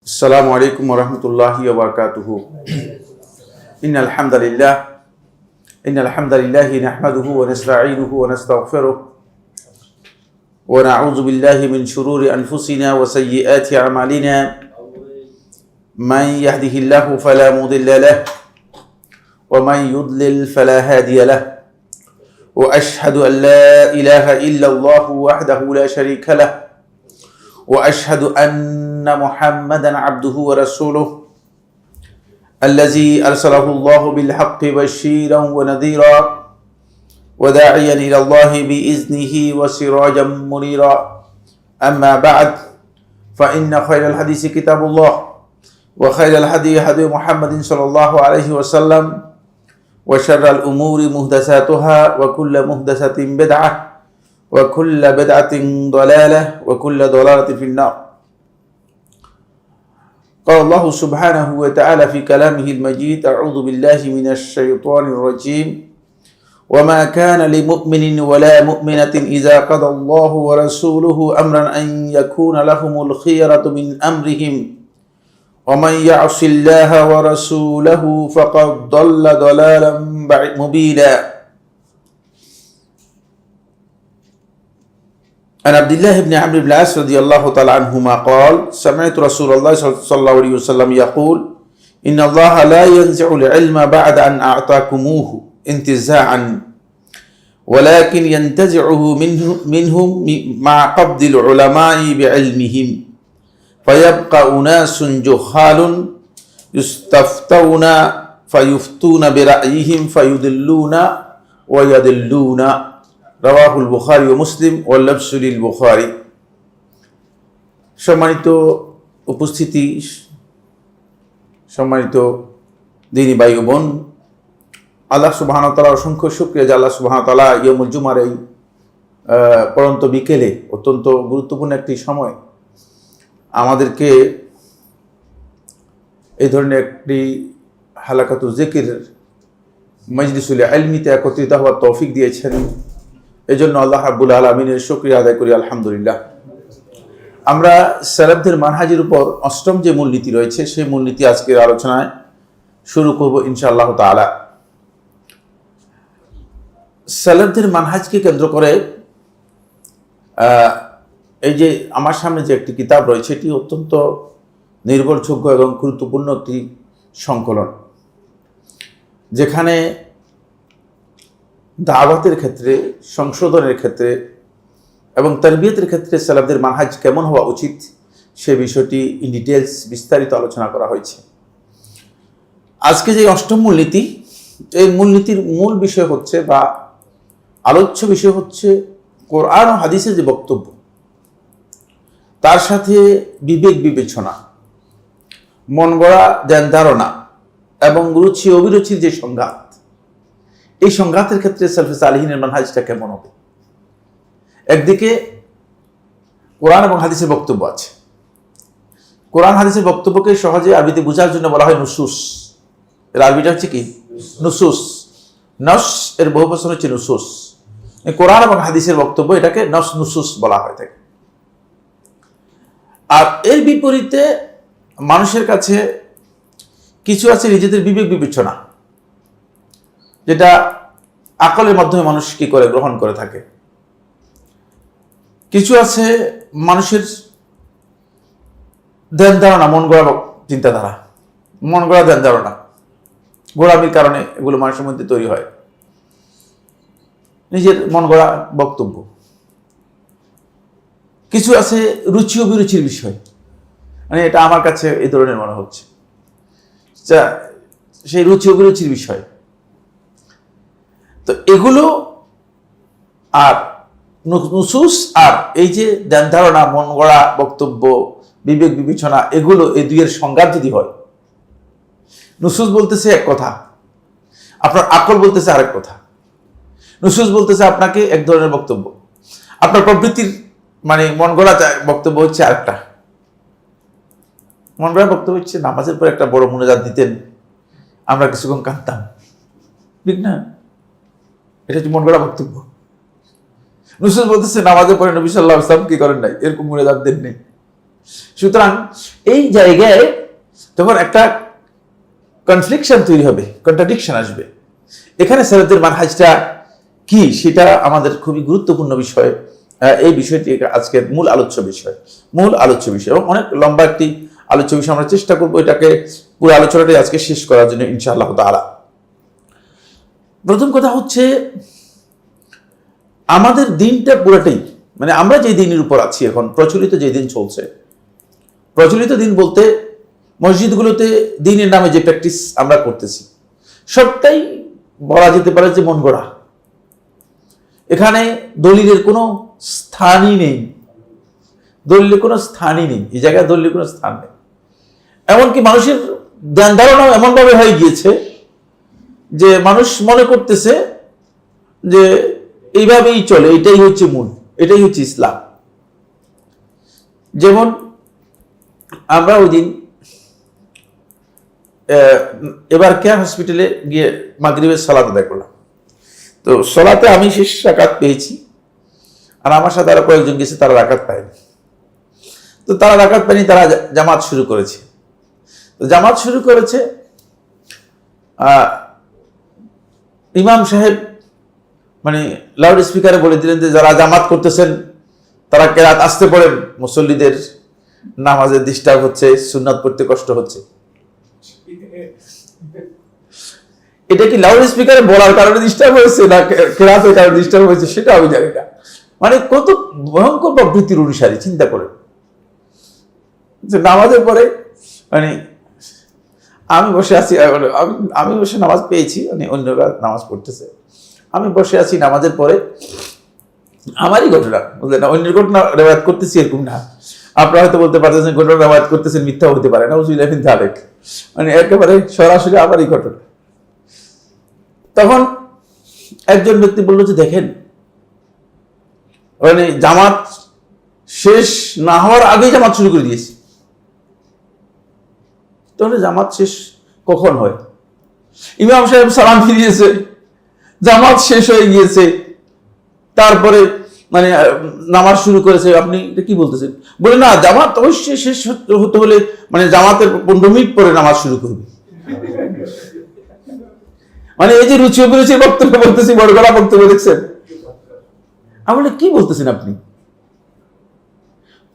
السلام عليكم ورحمة الله وبركاته. إن الحمد لله نحمده ونستعينه ونستغفره ونعوذ بالله من شرور أنفسنا وسيئات أعمالنا. من يهده الله فلا مضل له ومن يضلل فلا هادي له وأشهد أن لا إله إلا الله وحده لا شريك له وأشهد أن محمدا عبده ورسوله الذي أرسله الله بالحق بشيرا ونذيرا وداعيا إلى الله بإذنه وسراجا منيرا. أما بعد فإن خير الحديث كتاب الله وخير الهدي هدي محمد صلى الله عليه وسلم وشر الأمور محدثاتها وكل محدثة بدعة وكل بدعة ضلالة وكل ضلالة في النار. قال الله سبحانه وتعالى في كلامه المجيد: أعوذ بالله من الشيطان الرجيم وما كان لمؤمن ولا مؤمنة إذا قضى الله ورسوله أمرا أن يكون لهم الخيرة من أمرهم ومن يعص الله ورسوله فقد ضل ضلالا مبينا. عن عبد الله بن عمرو بن العاص رضي الله تعالى عنهما قال: سمعت رسول الله صلى الله عليه وسلم يقول: إن الله لا ينزع العلم بعد أن أعطاكموه انتزاعا ولكن ينتزعه منهم مع قبض العلماء بعلمهم فيبقى أناس جهال يستفتون فيفتون برأيهم فيضلون ويضلون. রাওয়াহুল বুখারী ও মুসলিম ওয়াল লাফযু লিল বুখারী। সম্মানিত উপস্থিতি, সম্মানিত দিনী ভাই ও বোন, আল্লাহ সুবহানাহু ওয়া তাআলার অসংখ্য শুকরিয়া যে আল্লাহ সুবহানাহু ওয়া তাআলা ইয়াউমুল জুমার এই পরন্ত বিকেলে অত্যন্ত গুরুত্বপূর্ণ একটি সময় আমাদেরকে এই ধরনের একটি হালাকাতুল যিকির মজলিসুল ইলমিতে একত্রিত হওয়ার তৌফিক দিয়েছেন। এই জন্য আল্লাহ রাব্বুল আলামিনের শুকরিয়া আদায় করি, আলহামদুলিল্লাহ। আমরা সালাফদের মানহাজের উপর অষ্টম যে মূলনীতি রয়েছে সেই মূলনীতি আজকের আলোচনায় শুরু করব ইনশাআল্লাহ তাআলা। সালাফদের মানহাজকে কেন্দ্র করে এই যে আমার সামনে যে একটি কিতাব রয়েছে এটি অত্যন্ত নির্ভরযোগ্য এবং গুরুত্বপূর্ণ একটি সংকলন, যেখানে দাওয়াতের ক্ষেত্রে, সংশোধনের ক্ষেত্রে এবং তারবিয়তের ক্ষেত্রে সালাফদের মানহাজ কেমন হওয়া উচিত সে বিষয়টি ইন ডিটেলস বিস্তারিত আলোচনা করা হয়েছে। আজকে যে অষ্টম মূলনীতি, এই মূলনীতির মূল বিষয় হচ্ছে বা আলোচ্য বিষয় হচ্ছে কোরআন ও হাদিসের যে বক্তব্য, তার সাথে বিবেক বিবেচনা, মন গড়া ধ্যান ধারণা এবং রুচি অভিরুচির যে সংঘাত, এই সংঘাতের ক্ষেত্রে সালফে সালিহিনের মানহাজটা কেমন হবে। একদিকে কোরআন এবং হাদিসের বক্তব্য আছে। কোরআন হাদিসের বক্তব্যকে সহজে আরবিতে বোঝার জন্য বলা হয় নুসুস। এর আরবিটা হচ্ছে কি? নুসুস। নস এর বহুবচন হচ্ছে নুসুস। কোরআন এবং হাদিসের বক্তব্য, এটাকে নস নুসুস বলা হয় থাকে। আর এর বিপরীতে মানুষের কাছে কিছু আছে নিজেদের বিবেক বিবেচনা, যেটা আকলের মাধ্যমে মানুষ কি করে গ্রহণ করে থাকে। কিছু আছে মানুষের ধ্যান ধারণা, মন গড়া চিন্তাধারা, মন গড়া ধ্যান ধারণা, গোড়ামির কারণে এগুলো মানুষের মধ্যে তৈরি হয়, নিজের মন গড়া বক্তব্য। কিছু আছে রুচি অভিরুচির বিষয়, মানে এটা আমার কাছে এই ধরনের মনে হচ্ছে, সেই রুচি অভিরুচির বিষয়। তো এগুলো আর নুসুস আর এই যে ধ্যান ধারণা, মন গড়া বক্তব্য, বিবেক বিবেচনা, এগুলো এই দুইয়ের সংঘাত যদি হয়, নুসুস বলতেছে এক কথা, আপনার আকল বলতেছে আরেক কথা। নুসুস বলতেছে আপনাকে এক ধরনের বক্তব্য, আপনার প্রবৃত্তির মানে মন গড়া বক্তব্য হচ্ছে আরেকটা। মন গড়া বক্তব্য হচ্ছে নামাজের পর একটা বড় মুনাজাত দিতেন, আমরা কিছুক্ষণ কাঁদতাম, ঠিক না? এটা হচ্ছে মন গড়া বক্তব্য। নুসুস বলতেছে নামাজের পরে নবী সাল্লাল্লাহু আলাইহি ওয়াসাল্লাম কি করেন নাই, এরকম মুনাজাত দেন নেই, সুতরাং এই জায়গায় তখন একটা কনফ্লিকশন তৈরি হবে, কন্ট্রাডিকশন আসবে। এখানে সালাতের মানহাজটা কি সেটা আমাদের খুবই গুরুত্বপূর্ণ বিষয়। এই বিষয়টি আজকের মূল আলোচ্য বিষয় এবং অনেক লম্বা একটি আলোচ্য বিষয়। আমরা চেষ্টা করবো এটাকে পুরো আলোচনাটি আজকে শেষ করার জন্য ইনশাআল্লাহ তাআলা। প্রথম কথা হচ্ছে আমাদের দিনটা পুরোটাই, মানে আমরা যে দিনের উপর আছি এখন, প্রচলিত যে দিন চলছে, প্রচলিত দিন বলতে মসজিদগুলোতে দিনের নামে যে প্র্যাকটিস আমরা করতেছি সবটাই বলা যেতে পারে যে মন গড়া। এখানে দলিলের কোনো স্থানই নেই, এই জায়গায় দলিলের কোনো স্থান নেই। এমনকি মানুষের জ্ঞান ধারণাও এমনভাবে হয়ে গিয়েছে যে মানুষ মনে করতেছে যে এইভাবেই চলে, এটাই হচ্ছে মূল, এটাই হচ্ছে ইসলাম। যেমন আমরা ওই দিন এবার কেয়ার হসপিটালে গিয়ে মাগরিবের সালাত আদায় করলাম। তো সালাতে আমি শেষ রাকাত পেয়েছি, আর আমার সাথে আরো কয়েকজন গেছে, তারা রাকাত পায়নি। তো তারা রাকাত পায়নি, তারা জামাত শুরু করেছে। তো জামাত শুরু করেছে, ইমাম সাহেব মানে লাউড স্পিকারে বলে দিলেন যে যারা জামাত করতেছেন তারা কেরাত আসতে পড়েন, মুসল্লিদের নামাজে ডিস্টার্ব হচ্ছে, সুন্নাত পড়তে কষ্ট হচ্ছে। এটা কি লাউড স্পিকারে বলার কারণে ডিস্টার্ব হয়েছে না কেরাতের কারণে ডিস্টার্ব হয়েছে সেটা আমি জানি না। মানে কত ভয়ঙ্কর প্রবৃত্তির অনুসারী, চিন্তা করেন যে নামাজের পরে মানে আমি বসে আছি, আমি বসে নামাজ পেয়েছি, মানে অন্যরা নামাজ পড়তেছে, আমি বসে আছি নামাজের পরে, আমারই ঘটনা, বুঝলেন না, অন্যের ঘটনা রেওয়ায়াত করতেছি এরকম না। আপনারা হয়তো বলতে পারতেছেন ঘটনা রেওয়ায়াত করতেছেন, মিথ্যা হতে পারে না, মানে একেবারে সরাসরি আমারই ঘটনা। তখন একজন ব্যক্তি বলল যে দেখেন, মানে জামাত শেষ না হওয়ার আগেই জামাত শুরু করে দিয়েছে। তাহলে জামাত শেষ কখন হয়? ইমাম সাহেব সালাম ফিরিয়েছে, জামাত শেষ হয়ে গিয়েছে, তারপরে মানে নামাজ শুরু করেছে। আপনি এটা কি বলতেছেন? বলে না, জামাত অবশ্যই শেষ হতে হলে মানে জামাতের 15 মিনিট পরে নামাজ শুরু করবে। মানে এই যে রুচি অভিরুচির বক্তব্য বলতেছি, বড় গলা বক্তব্য দেখছেন। আমি বলে কি বলতেছেন আপনি?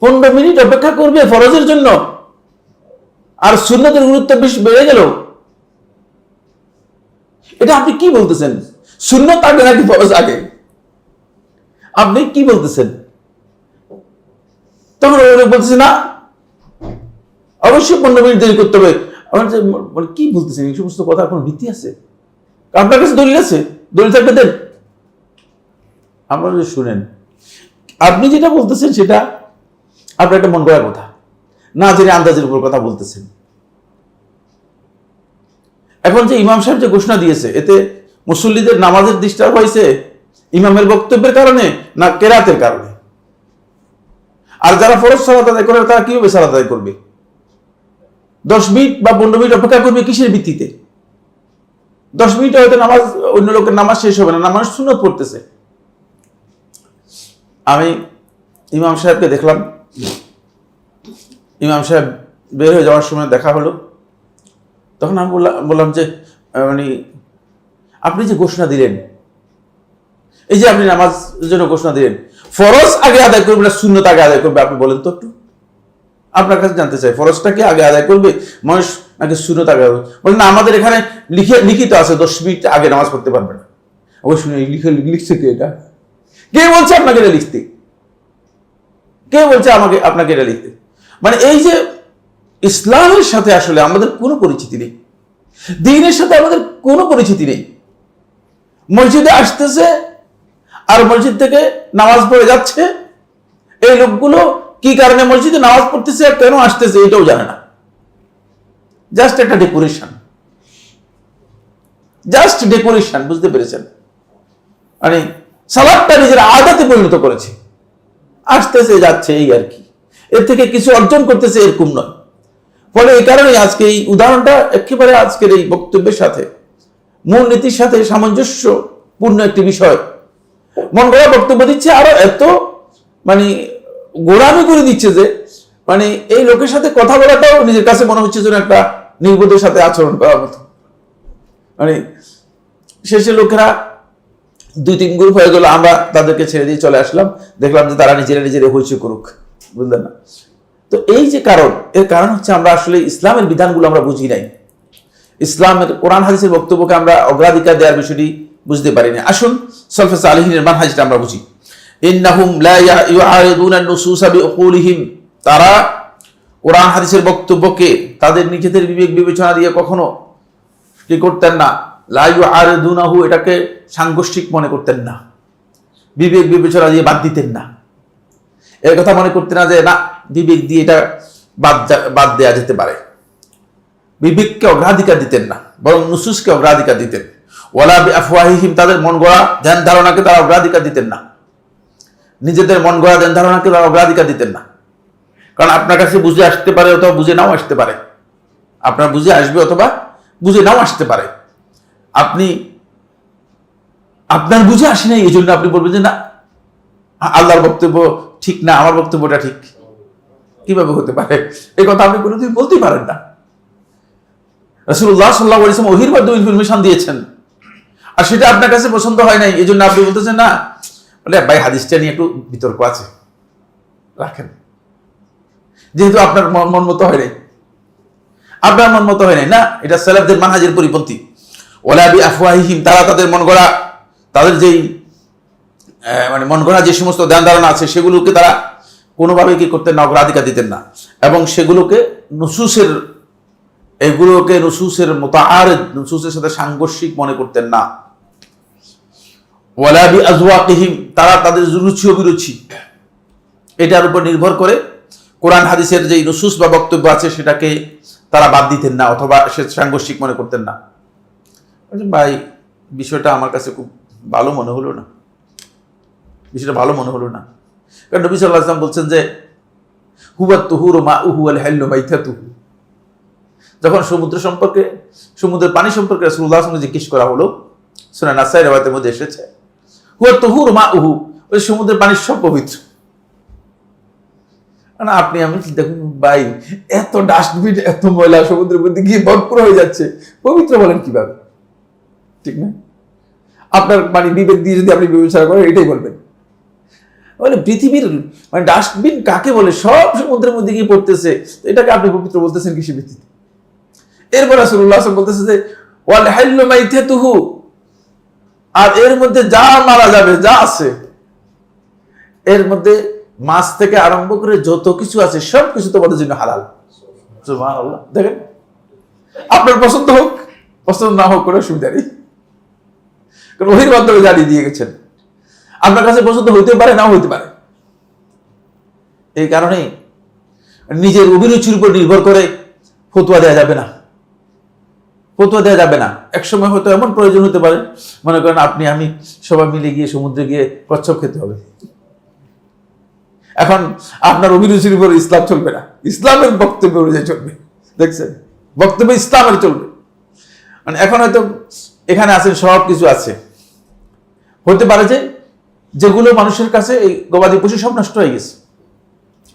15 মিনিট অপেক্ষা করবে ফরজের জন্য, আর সুন্নতের গুরুত্ব বেশি বেড়ে গেল। এটা আপনি কি বলতেছেন? সুন্নত আগে নাকি ফরজ আগে? আপনি কি বলতেছেন? তখন বলতেছে না, অবশ্যই 15 মিনিট দেরি করতে হবে। আমার কি বলতেছেন? এই সমস্ত কথা কোনো ভিত্তি আছে? আপনার কাছে দলিল আছে? দলিল থাকলে দেন। আমরা যদি শুনেন, আপনি যেটা বলতেছেন সেটা আপনার একটা মন করার কথা না, জেনে আন্দাজের উপর কথা বলতেছেন। এখন যে ইমাম সাহেব যে ঘোষণা দিয়েছে, এতে মুসল্লিদের নামাজের ডিস্টার্ব হয়েছে ইমামের বক্তব্যের কারণে না কেরাতের কারণে? আর যারা ফরজ সালাত আদায় করে তারা কিভাবে সালাত আদায় করবে? 10 মিনিট বা 15 মিনিট অপেক্ষা করবে কিসের ভিত্তিতে? 10 মিনিটে হয়তো নামাজ, অন্য লোকের নামাজ শেষ হবে না, নামাজ সুন্নত পড়তেছে। আমি ইমাম সাহেবকে দেখলাম, ইমাম সাহেব বের হয়ে যাওয়ার সময় দেখা হলো। তখন আমি বললাম যে মানে আপনি যে ঘোষণা দিলেন, এই যে আপনি নামাজের জন্য ঘোষণা দিলেন, ফরজ আগে আদায় করবে না সুন্নত আগে আদায় করবে? আপনি বলেন তো একটু, আপনার কাছে জানতে চাই, ফরজটাকে আগে আদায় করবে মানুষ নাকি সুন্নত আগে আদায়? বলেন না, আমাদের এখানে লিখিত আছে 10 মিনিট আগে নামাজ পড়তে পারবে না। অবশ্যই লিখছে কে? এটা কে বলছে আপনাকে এটা লিখতে? কে বলছে আপনাকে এটা লিখতে? মানে এই যে ইসলামের সাথে আসলে আমাদের কোনো পরিচিতি নেই, দ্বীনের সাথে আমাদের কোনো পরিচিতি নেই। মসজিদে আসতেছে আর মসজিদ থেকে নামাজ পড়ে যাচ্ছে। এই লোকগুলো কি কারণে মসজিদে নামাজ পড়তেছে আর কেন আসতেছে এটাও জানে না। জাস্ট একটা ডেকোরেশন, বুঝতে পেরেছেন? মানে সালাতটা নিজের আদতে পরিণত করেছে, আসতেছে যাচ্ছে, এই আর কি। এর থেকে কিছু অর্জন করতেছে এরকম নয়। ফলে এই কারণে আজকে এই উদাহরণটা একেবারে আজকের এই বক্তব্যের সাথে, মূল নীতির সাথে সামঞ্জস্যপূর্ণ একটি বিষয়। মন গড়া বক্তব্য দিচ্ছে, আরো এত মানে গোড়ামি করে দিচ্ছে যে মানে এই লোকের সাথে কথা বলাটাও নিজের কাছে মনে হচ্ছে যেন একটা নির্বোধের সাথে আচরণ করার মতো। মানে শেষে লোকেরা 2-3 গ্রুপ হয়ে গেল, আমরা তাদেরকে ছেড়ে দিয়ে চলে আসলাম, দেখলাম যে তারা নিজেরা হইচই করুক, বুঝলেন না? তো এই যে এর কারণ হচ্ছে আমরা আসলে ইসলামের বিধানগুলো আমরা বুঝি নাই, ইসলামের কোরআন হাদিসের বক্তব্যকে আমরা অগ্রাধিকার দেওয়ার বিষয়টি বুঝতে পারি না। আসুন সালফে সালেহিনের মানহাজটা আমরা বুঝি। ইন্নাহুম লা ইউআরিদুনা নুসুসা বিউকুলিহিম, তারা কোরআন হাদিসের বক্তব্যকে তাদের নিজেদের বিবেক বিবেচনা দিয়ে কখনো কি করতেন না, লা ইউআরিদুনাহু, এটাকে সাংঘর্ষিক মনে করতেন না, বিবেক বিবেচনা দিয়ে বাদ দিতেন না, এর কথা মনে করতেন না যে না বিবেক দিয়ে এটা বাদ দেওয়া যেতে পারে, বিবেককে অগ্রাধিকার দিতেন না, বরং নুসুসকে অগ্রাধিকার দিতেন। ওয়ালা বিআফওয়াহিহিম, তাদের মন গড়া ধ্যান ধারণাকে তারা অগ্রাধিকার দিতেন না, নিজেদের মন গড়া ধ্যান ধারণাকে তারা অগ্রাধিকার দিতেন না। কারণ আপনার কাছে বুঝে আসতে পারে অথবা বুঝে নাও আসতে পারে, আপনার বুঝে আসবে অথবা বুঝে নাও আসতে পারে। আপনার বুঝে আসে নাই, এই জন্য আপনি বলবেন যে না আল্লাহর বক্তব্য ঠিক না, আমার বক্তব্যটা ঠিক। কিভাবে হতে পারে? এই কথা আপনি কোনোদিন বলতেই পারেন না। রাসূলুল্লাহ সাল্লাল্লাহু আলাইহি ওয়াসাল্লাম ওহীর মাধ্যমে ইনফরমেশন দিয়েছেন, আর সেটা আপনার কাছে পছন্দ হয় নাই, এই জন্য আপনি বলতেছেন না বলে ভাই হাদিসটা নিয়ে একটু বিতর্ক আছে, রাখেন, যেহেতু আপনার মন মতো হয় নাই, আপনার মন মতো হয় নাই না, এটা সালাফদের মানহাজের পরিপন্থী। ওয়ালা বিআফওয়াহিহিম, তারা তাদের মন গড়া, তাদের যেই মানে মন গড়া যে সমস্ত ধ্যান ধারণা আছে সেগুলোকে তারা কোনোভাবে কি করতেন না, অগ্রাধিকার দিতেন না, এবং সেগুলোকে নুসুসের মুতাআরিদ, নুসুসের সাথে সাংঘর্ষিক মনে করতেন না। ওয়ালা বিআজওয়াকিহিম, তারা তাদের রুচি অভিরুচি এটার উপর নির্ভর করে কোরআন হাদিসের যে নুসুস বা বক্তব্য আছে সেটাকে তারা বাদ দিতেন না অথবা সে সাংঘর্ষিক মনে করতেন না। ভাই বিষয়টা আমার কাছে খুব ভালো মনে হলো না, বিষয়টা ভালো মনে হলো না। কারণ নবী সাল্লাল্লাহু আলাইহি ওয়াসাল্লাম বলছেন যে হুয়াত তুহুরু মাউহু ওয়াল হাল্লু মাইতাতুহু, যখন সমুদ্রের পানি সম্পর্কে রাসূলুল্লাহ সাল্লাল্লাহু আলাইহি ওয়াসাল্লাম জিজ্ঞেস করা হলো, সুনান নাসাই riwayaতের মধ্যে এসেছে হুয়াত তুহুরু মাউহু, ওই সমুদ্রের পানি সব পবিত্র। না আপনি আমি দেখুন ভাই, এত ডাস্টবিন এত ময়লা সমুদ্রের মধ্যে গিয়ে ভরপুর হয়ে যাচ্ছে, পবিত্র বলেন কিভাবে? ঠিক না? আপনার মানে বিবেক দিয়ে যদি আপনি বিবেচনা করেন এটাই বলবেন। মানে পৃথিবীর মানে ডাস্টবিন কাকে বলে? সব সমুদ্রের মধ্যে গিয়ে পড়তেছে, এটাকে আপনি পবিত্র বলতেছেন কিসের ভিত্তিতে? এরপর রাসূলুল্লাহ সাল্লাল্লাহু আলাইহি ওয়াসাল্লাম বলতেছে যে ওয়াল হাল্লু মাইতাতুহু, আর এর মধ্যে যা মারা যাবে, যা আছে এর মধ্যে মাছ থেকে আরম্ভ করে যত কিছু আছে সব কিছু তোমাদের জন্য হালাল। সুবহানাল্লাহ। দেখেন, আপনার পছন্দ হোক পছন্দ না হোক কোনো অসুবিধা নেই, কারণ ওহীর মাধ্যমে জানিয়ে দিয়ে গেছেন। আপনার কাছে পছন্দ হইতে পারে, নাও হইতে পারে। এই কারণে নিজের অভিরুচির উপর নির্ভর করে ফতোয়া দেওয়া যাবে না, ফতোয়া দেওয়া যাবে না। একসময় হয়তো এমন প্রয়োজন হতে পারে, মনে করেন আপনি আমি সবাই মিলে গিয়ে সমুদ্রে গিয়ে কচ্ছপ খেতে হবে, এখন আপনার অভিরুচির উপর ইসলাম চলবে না, ইসলামের বক্তব্য অনুযায়ী চলবে। দেখছেন, বক্তব্য ইসলামের চলবে। মানে এখন হয়তো এখানে আছেন, সব কিছু আছে, হতে পারে যে যেগুলো মানুষের কাছে এই গবাদি পশু সব নষ্ট হয়ে গেছে,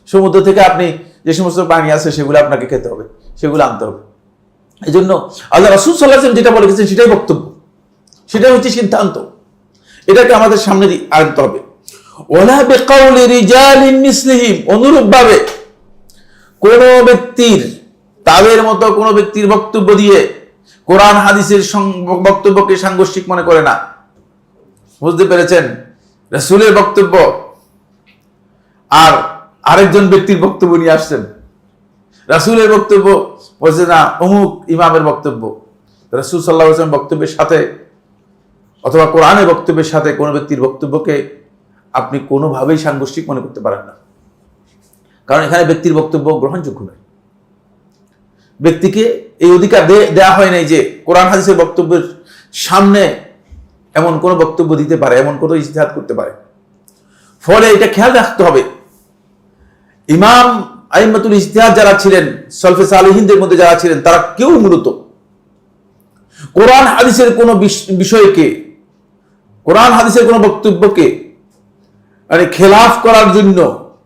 সমুদ্র থেকে আপনি যে সমস্ত পানি আছে সেগুলো আপনাকে খেতে হবে, সেগুলো আনতে হবে। এই জন্য আল্লাহ রাসূল সাল্লাল্লাহু আলাইহি ওয়াসাল্লাম যেটা বলে গেছেন সেটাই বক্তব্য, সেটাই হচ্ছে সিদ্ধান্ত, এটাকে আমাদের সামনে আনতে হবে। ওয়ালা বিকাউলি রিজালিন মিসলিহিম, অনুরূপভাবে কোন ব্যক্তির, তাদের মতো কোন ব্যক্তির বক্তব্য দিয়ে কোরআন হাদিসের বক্তব্যকে সাংঘর্ষিক মনে করে না। বুঝতে পেরেছেন? রাসূলের বক্তব্য আর আরেকজন ব্যক্তির বক্তব্য নিয়ে আসছেন, রাসূলের বক্তব্য বলছে না অমুক ইমামের বক্তব্য। রাসূল সাল্লাল্লাহু আলাইহি ওয়াসাল্লাম বক্তব্যের সাথে অথবা কোরআনের বক্তব্যের সাথে কোনো ব্যক্তির বক্তব্যকে আপনি কোনোভাবেই সাংঘর্ষিক মনে করতে পারেন না, কারণ এখানে ব্যক্তির বক্তব্য গ্রহণযোগ্য নয়। ব্যক্তিকে এই অধিকার দেয়া হয় নাই যে কোরআন হাদিসের বক্তব্যের সামনে এমন কোন বক্তব্য দিতে পারে, এমন কোন ইজতিহাদ করতে পারে। ফলে এটা খেয়াল রাখতে হবে, ইমাম আইম্মাতুল ইজতিহাদ যারা ছিলেন, সালফে সালেহিনদের মধ্যে যারা ছিলেন, তারা কেউ মূলত কোরআন হাদিসের কোন বিষয়কে, কোরআন হাদিসের কোন বক্তব্যকে মানে খেলাফ করার জন্য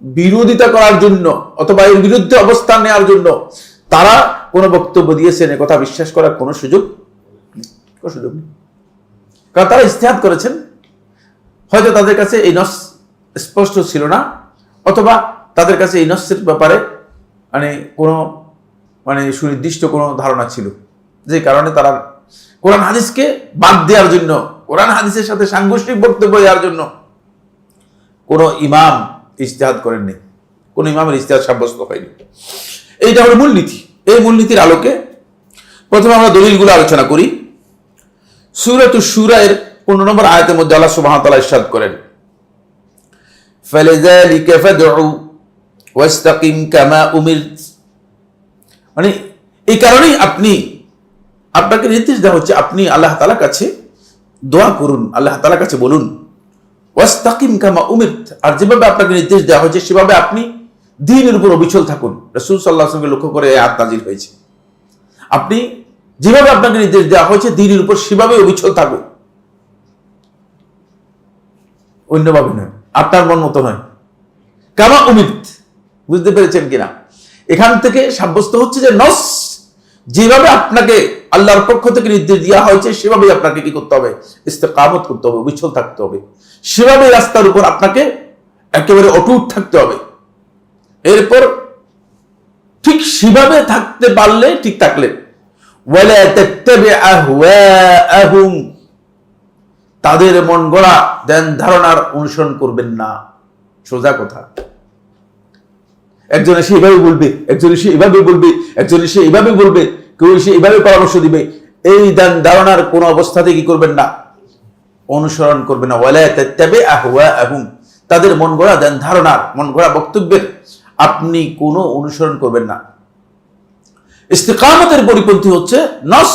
বিরোধিতা করার জন্য অথবা এর বিরুদ্ধে অবস্থান নেওয়ার জন্য তারা কোনো বক্তব্য দিয়েছেন এ কথা বিশ্বাস করার কোনো সুযোগ নেই। কারণ তারা ইজতিহাদ করেছেন, হয়তো তাদের কাছে এই নস স্পষ্ট ছিল না, অথবা তাদের কাছে এই নসের ব্যাপারে কোনো সুনির্দিষ্ট কোনো ধারণা ছিল, যে কারণে তারা কোরআন হাদিসকে বাদ দেওয়ার জন্য, কোরআন হাদিসের সাথে সাংঘর্ষিক বক্তব্য দেওয়ার জন্য কোনো ইমাম ইজতিহাদ করেননি, কোনো ইমামের ইজতিহাদ সাব্যস্ত হয়নি। এইটা হলো মূলনীতি। এই মূলনীতির আলোকে প্রথমে আমরা দলিলগুলো আলোচনা করি। সূরাতুশ শূরা এর 15 নম্বর আয়াতের মধ্যে আল্লাহ সুবহানাহু ওয়া তাআলা ইরশাদ করেন, ফালিযালিকা ফাদউ ওয়াস্তাকিম কামা উমিরত, এই কারণেই আপনাকে নির্দেশ দেওয়া হচ্ছে আপনি আল্লাহ তাআলার কাছে দোয়া করুন, আল্লাহ তাআলার কাছে বলুন, ওয়াস্তাকিম কামা উমিরত, আর যেভাবে আপনাকে নির্দেশ দেওয়া হয়েছে সেভাবে আপনি দ্বীনের উপর অবিচল থাকুন। রাসূল সাল্লাল্লাহু আলাইহি ওয়াসাল্লামকে লক্ষ্য করে এই আয়াত নাযিল হয়েছে। আপনি যেভাবে আপনাকে নির্দেশ দেওয়া হয়েছে দ্বীনের উপর সেভাবে অবিচল থাকুন, অন্যভাবে নয়, আপনার মন মতো নয়। কামা উমিরত, বুঝতে পেরেছেন কিনা? এখান থেকে সাব্যস্ত হচ্ছে যে নস যেভাবে আপনাকে আল্লাহর পক্ষ থেকে নির্দেশ দেওয়া হয়েছে সেভাবেই আপনাকে কি করতে হবে? ইস্তেকামত করতে হবে, অবিচল থাকতে হবে, সেভাবে রাস্তার উপর আপনাকে একেবারে অটুট থাকতে হবে। এরপর ঠিক সেভাবে থাকতে পারলে ঠিক থাকলেন, ওয়ালা তাত্তাবি আহওয়াআহুম, তাদের মন গড়া ধ্যান ধারণার অনুসরণ করবেন না। সোজা কথা। একজন এসে এভাবে বলবে, একজন এসে এভাবে বলবে, একজন এসে এভাবে বলবে, কেউ এসে এভাবে পরামর্শ দিবে, এই ধ্যান ধারণার কোন অবস্থাতে কি করবেন না? অনুসরণ করবেন না। ওয়ালা তাত্তাবি আহওয়াআহুম, তাদের মন গড়া ধ্যান ধারণার, মন গড়া বক্তব্যের আপনি কোনো অনুসরণ করবেন না। ইস্তিকামতের পরিপন্থী হচ্ছে নস,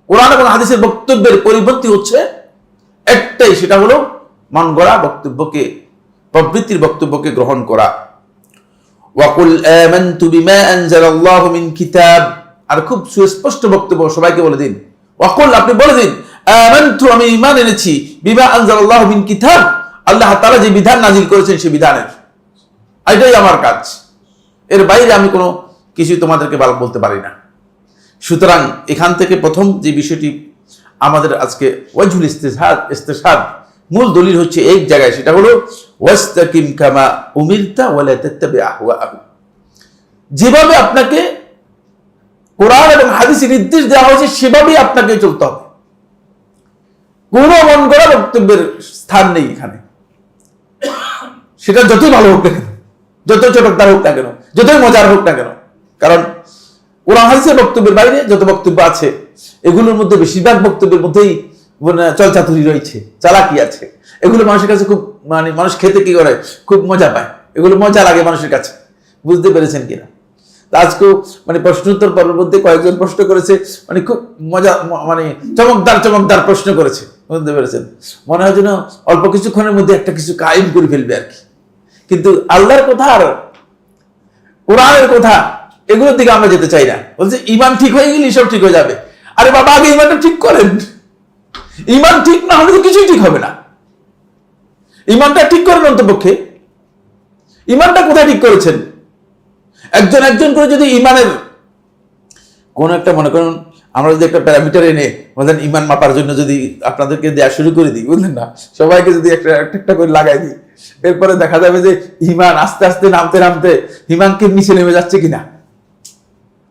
কোরআন এবং হাদিসের বক্তব্যের পরিপন্থী হচ্ছে একটাই, সেটা হলো মন গড়া বক্তব্যকে, প্রবৃত্তির বক্তব্যকে গ্রহণ করা। ওয়াকুল আমানতু বিমা আনজালাল্লাহু মিন কিতাব, আর খুব সুস্পষ্ট বক্তব্য সবাইকে বলে দিন। ওয়াকুল, আপনি বলে দিন, আমানতু, আমি ঈমান এনেছি, বিমা আনজালাল্লাহু মিন কিতাব, আল্লাহ তাআলা যে বিধান নাযিল করেছেন সেই বিধানের, এটাই আমার কাজ, এর বাইরে আমি কোনো কিছু তোমাদেরকে বলতে পারি না। সুতরাং এখান থেকে প্রথম যে বিষয়টি আমাদের আজকে ওয়াজহুল ইস্তিশহাদ মূল দলিল হচ্ছে এক জায়গায়, সেটা হলো ওয়াস্তাকিম কামা উমিরতা ওয়ালা তাত্তাবি আহওয়াআহুম, যেভাবে আপনাকে কোরআন এবং হাদিসে নির্দেশ দেওয়া হয়েছে সেভাবেই আপনাকে চলতে হবে। কোনো মন গড়া বক্তব্যের স্থান নেই এখানে, সেটা যতই ভালো হোক না কেন, যতই চটকদার হোক না কেন, যতই মজার হোক না কেন, কারণ কোরআন হাদিসের বক্তব্যের বাইরে যত বক্তব্য আছে এগুলোর মধ্যে বেশিরভাগ বক্তব্যের মধ্যেই চলচাতুরি রয়েছে, চালাকি আছে। এগুলো মানুষের কাছে খুব মানুষ খেতে কি করে, খুব মজা পায়, এগুলো মজা লাগে মানুষের কাছে। বুঝতে পেরেছেন কিনা? আজকেও প্রশ্নোত্তর পর্বের মধ্যে কয়েকজন প্রশ্ন করেছে, খুব মজা, চমকদার প্রশ্ন করেছে, বুঝতে পেরেছেন? মনে হয় যেন অল্প কিছুক্ষণের মধ্যে একটা কিছু কায়েম করে ফেলবে আর কি। কিন্তু আল্লাহর কথা আর কোরআনের কথা এগুলোর দিকে আমরা যেতে চাই না। বলছে ঈমান ঠিক হয়ে গেলে সব ঠিক হয়ে যাবে। আরে বাবা, আগে ঈমানটা ঠিক করেন। ঈমান ঠিক না হলে তো কিছুই ঠিক হবে না। ঈমানটা ঠিক করেন অন্তপক্ষে। ঈমানটা কোথায় ঠিক করেছেন? একজন করে যদি ঈমানের কোন একটা, মনে করুন আমরা যদি একটা প্যারামিটার এনে বলেন ঈমান মাপার জন্য যদি আপনাদেরকে দেয়া শুরু করে দিই, বুঝলেন না, সবাইকে যদি একটা করে লাগাই দিই, এরপরে দেখা যাবে যে ঈমান আস্তে আস্তে নামতে ঈমানকে নিচে নেমে যাচ্ছে কিনা,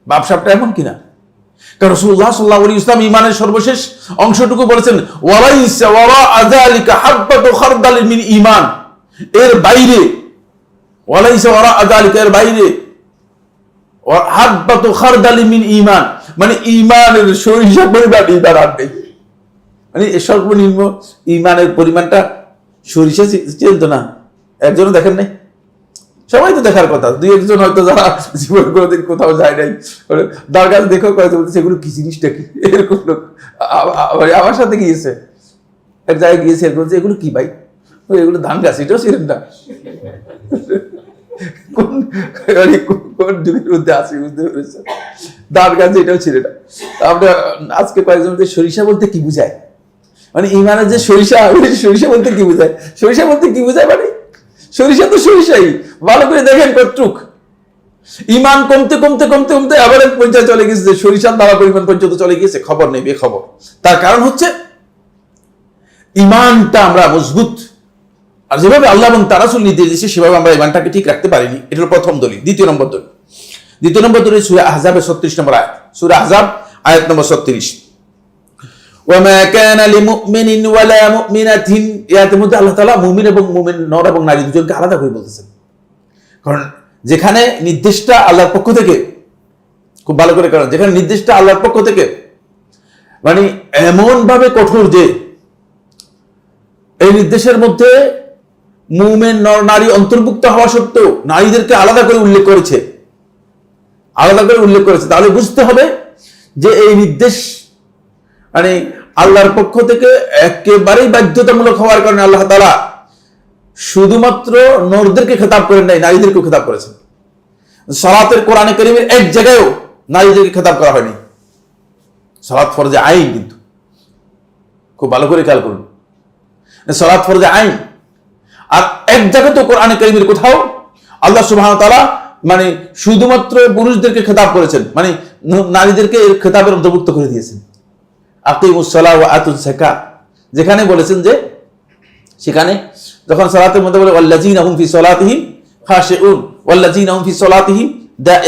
ভাবসাবটা এমন কিনা। কারণ রাসূলুল্লাহ সাল্লাল্লাহু আলাইহি ওয়াসাল্লাম ঈমানের সর্বশেষ অংশটুকু বলেছেন, ওয়ালাইসা ওয়ারা আযালিকা হাব্বাতু খারদালিন মিন ঈমান, এর বাইরে, ওয়ালাইসা ওয়ারা আযালিকা, এর বাইরে হাব্বাতু খারদালিন মিন ঈমান, ঈমানের সরিষা পরিমাণ ঈমান আর নেই। সর্বনিম্ন ঈমানের পরিমাণটা সরিষা চলতো না। একজনও দেখেন নাই? সবাই তো দেখার কথা, দুই একজন হয়তো যারা জীবন কোনোদিন কোথাও যায় নাই, তার কাছে দেখো কয়েক বলতেছে এগুলো কি জিনিসটা কি, এরকম লোক আমার সাথে গিয়েছে, এক জায়গায় গিয়েছে, এরকম এগুলো কি ভাই, এগুলো ধান গাছ, এটাও ছিলেন না, কোন যুগের মধ্যে আছে, বুঝতে পেরেছেন? ধান গাছ এটাও ছিল না। আমরা আজকে কয়েকজন সরিষা বলতে কি বুঝায়, ঈমানের যে সরিষা বলতে কি বুঝায়, সরিষা বলতে কি বুঝায়, সরিষা তো সরিষাই, ভালো করে দেখেন কতটুক ইমান কমতে কমতে কমতে কমতে আবার এক পর্যায়ে চলে গেছে যে সরিষার দাওয়া পরিমাণ পর্যন্ত চলে গিয়েছে, খবর নেই বেখবর। তার কারণ হচ্ছে ইমানটা আমরা মজবুত, আর যেভাবে আল্লাহ এবং তার রাসূল নির্দেশ দিয়েছে সেভাবে আমরা ইমানটাকে ঠিক রাখতে পারিনি। এটা হলো প্রথম দলিল। দ্বিতীয় নম্বর দলিল সূরা আহজাবের 36 নম্বর আয়াত, সূরা আহজাব আয়াত নম্বর 36। ওয়ামা কানা লিমুমিনিন ওয়ালা মুমিনাতিন, এর মধ্যে আল্লাহ তাআলা মুমিন এবং মুমিন নর এবং নারী দুজনকে আলাদা করে বলতেছেন। কারণ যেখানে নির্দেশটা আল্লাহর পক্ষ থেকে, খুব ভালো করে কারণ যেখানে নির্দেশটা আল্লাহর পক্ষ থেকে মানে এমন ভাবে কঠোর যে এই নির্দেশের মধ্যে মুমিন নর নারী অন্তর্ভুক্ত হওয়া সত্ত্বেও নারীদেরকে আলাদা করে উল্লেখ করেছে, তাহলে বুঝতে হবে যে এই নির্দেশ মানে আল্লাহর পক্ষ থেকে একেবারেই বাধ্যতামূলক হওয়ার কারণে আল্লাহ তাআলা শুধুমাত্র নরদেরকে খেতাব করেন নাই, নারীদেরকেও খেতাব করেছেন। সালাতের কোরআনে কারীমের এক জায়গায়ও নারীদেরকে খেতাব করা হয়নি। সালাত ফরজে আইন, কিন্তু খুব ভালো করে খেয়াল করুন, সালাত ফরজে আইন। আর এক জায়গায় তো কোরআনে কারীমের কোথাও আল্লাহ সুবহানাহু ওয়া তাআলা মানে শুধুমাত্র পুরুষদেরকে খেতাব করেছেন, মানে নারীদেরকে এর খেতাবের অন্তর্ভুক্ত করে দিয়েছেন। আকিমুস সালাহ ওয়া আতুজ যাকাত, যেখানে বলেছেন যে সেখানে যখন সালাতের মধ্যে বলে ওয়াল্লাযীনা হুম ফি সালাতিহিম খাশিউন ওয়াল্লাযীনা হুম ফি সালাতিহিম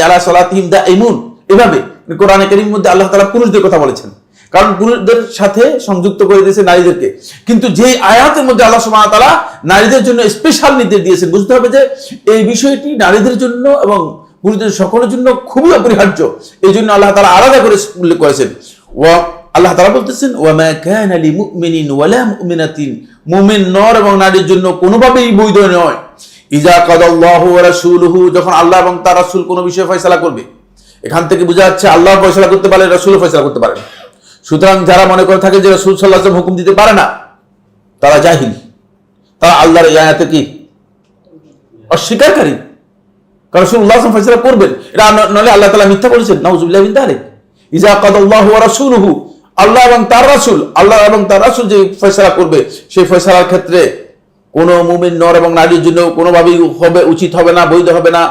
আলা সালাতিহিম দাঈমুন, এভাবে কোরআনে কারীমের মধ্যে আল্লাহ তাআলা পুরুষদের কথা বলেছেন, কারণ পুরুষদের সাথে সংযুক্ত করে দিয়েছে নারীদেরকে। কিন্তু যে আয়াতের মধ্যে আল্লাহ সুবহানাহু ওয়া তাআলা নারীদের জন্য স্পেশাল নির্দেশ দিয়েছেন, বুঝতে হবে যে এই বিষয়টি নারীদের জন্য এবং পুরুষদের সকলের জন্য খুবই অপরিহার্য। এই জন্য আল্লাহ তাআলা আলাদা করে উল্লেখ করেছেন। আল্লাহ তাআলা বলতেছেন ওয়ামা কানা লিমুমিনিন ওয়ালা মুমিনাতিন, মুমিন নর এবং নারীর জন্য কোনোভাবেই বৈধ নয় ইজা কাদাল্লাহু ওয়া রাসূলুহু, যখন আল্লাহ এবং তার রাসূল কোনো বিষয়ে ফয়সালা করবে। এখান থেকে বোঝা যাচ্ছে আল্লাহ ফয়সালা করতে পারে, রাসূলও ফয়সালা করতে পারে। সুতরাং যারা মনে করে থাকে যে রাসূল সাল্লাল্লাহু আলাইহি ওয়াসাল্লাম হুকুম দিতে পারে না, তারা জাহিল, তারা আল্লাহর এই আয়াতে কি অস্বীকারী। কারণ রাসূলুল্লাহ সাল্লাল্লাহু আলাইহি ওয়াসাল্লাম ফয়সালা করবেন, এটা নলে আল্লাহ তাআলা মিথ্যা বলেছেন, নাউযুবিল্লাহি মিন যালিক। ইজা কাদাল্লাহু ওয়া রাসূলুহু, আল্লাহ এবং তার রাসূল যে ফয়সালা করবে সেই ফয়সালার ক্ষেত্রে কোনো মুমিন নর এবং নারীর জন্য কোনোভাবেই হবে উচিত হবে না, বৈধ হবে না।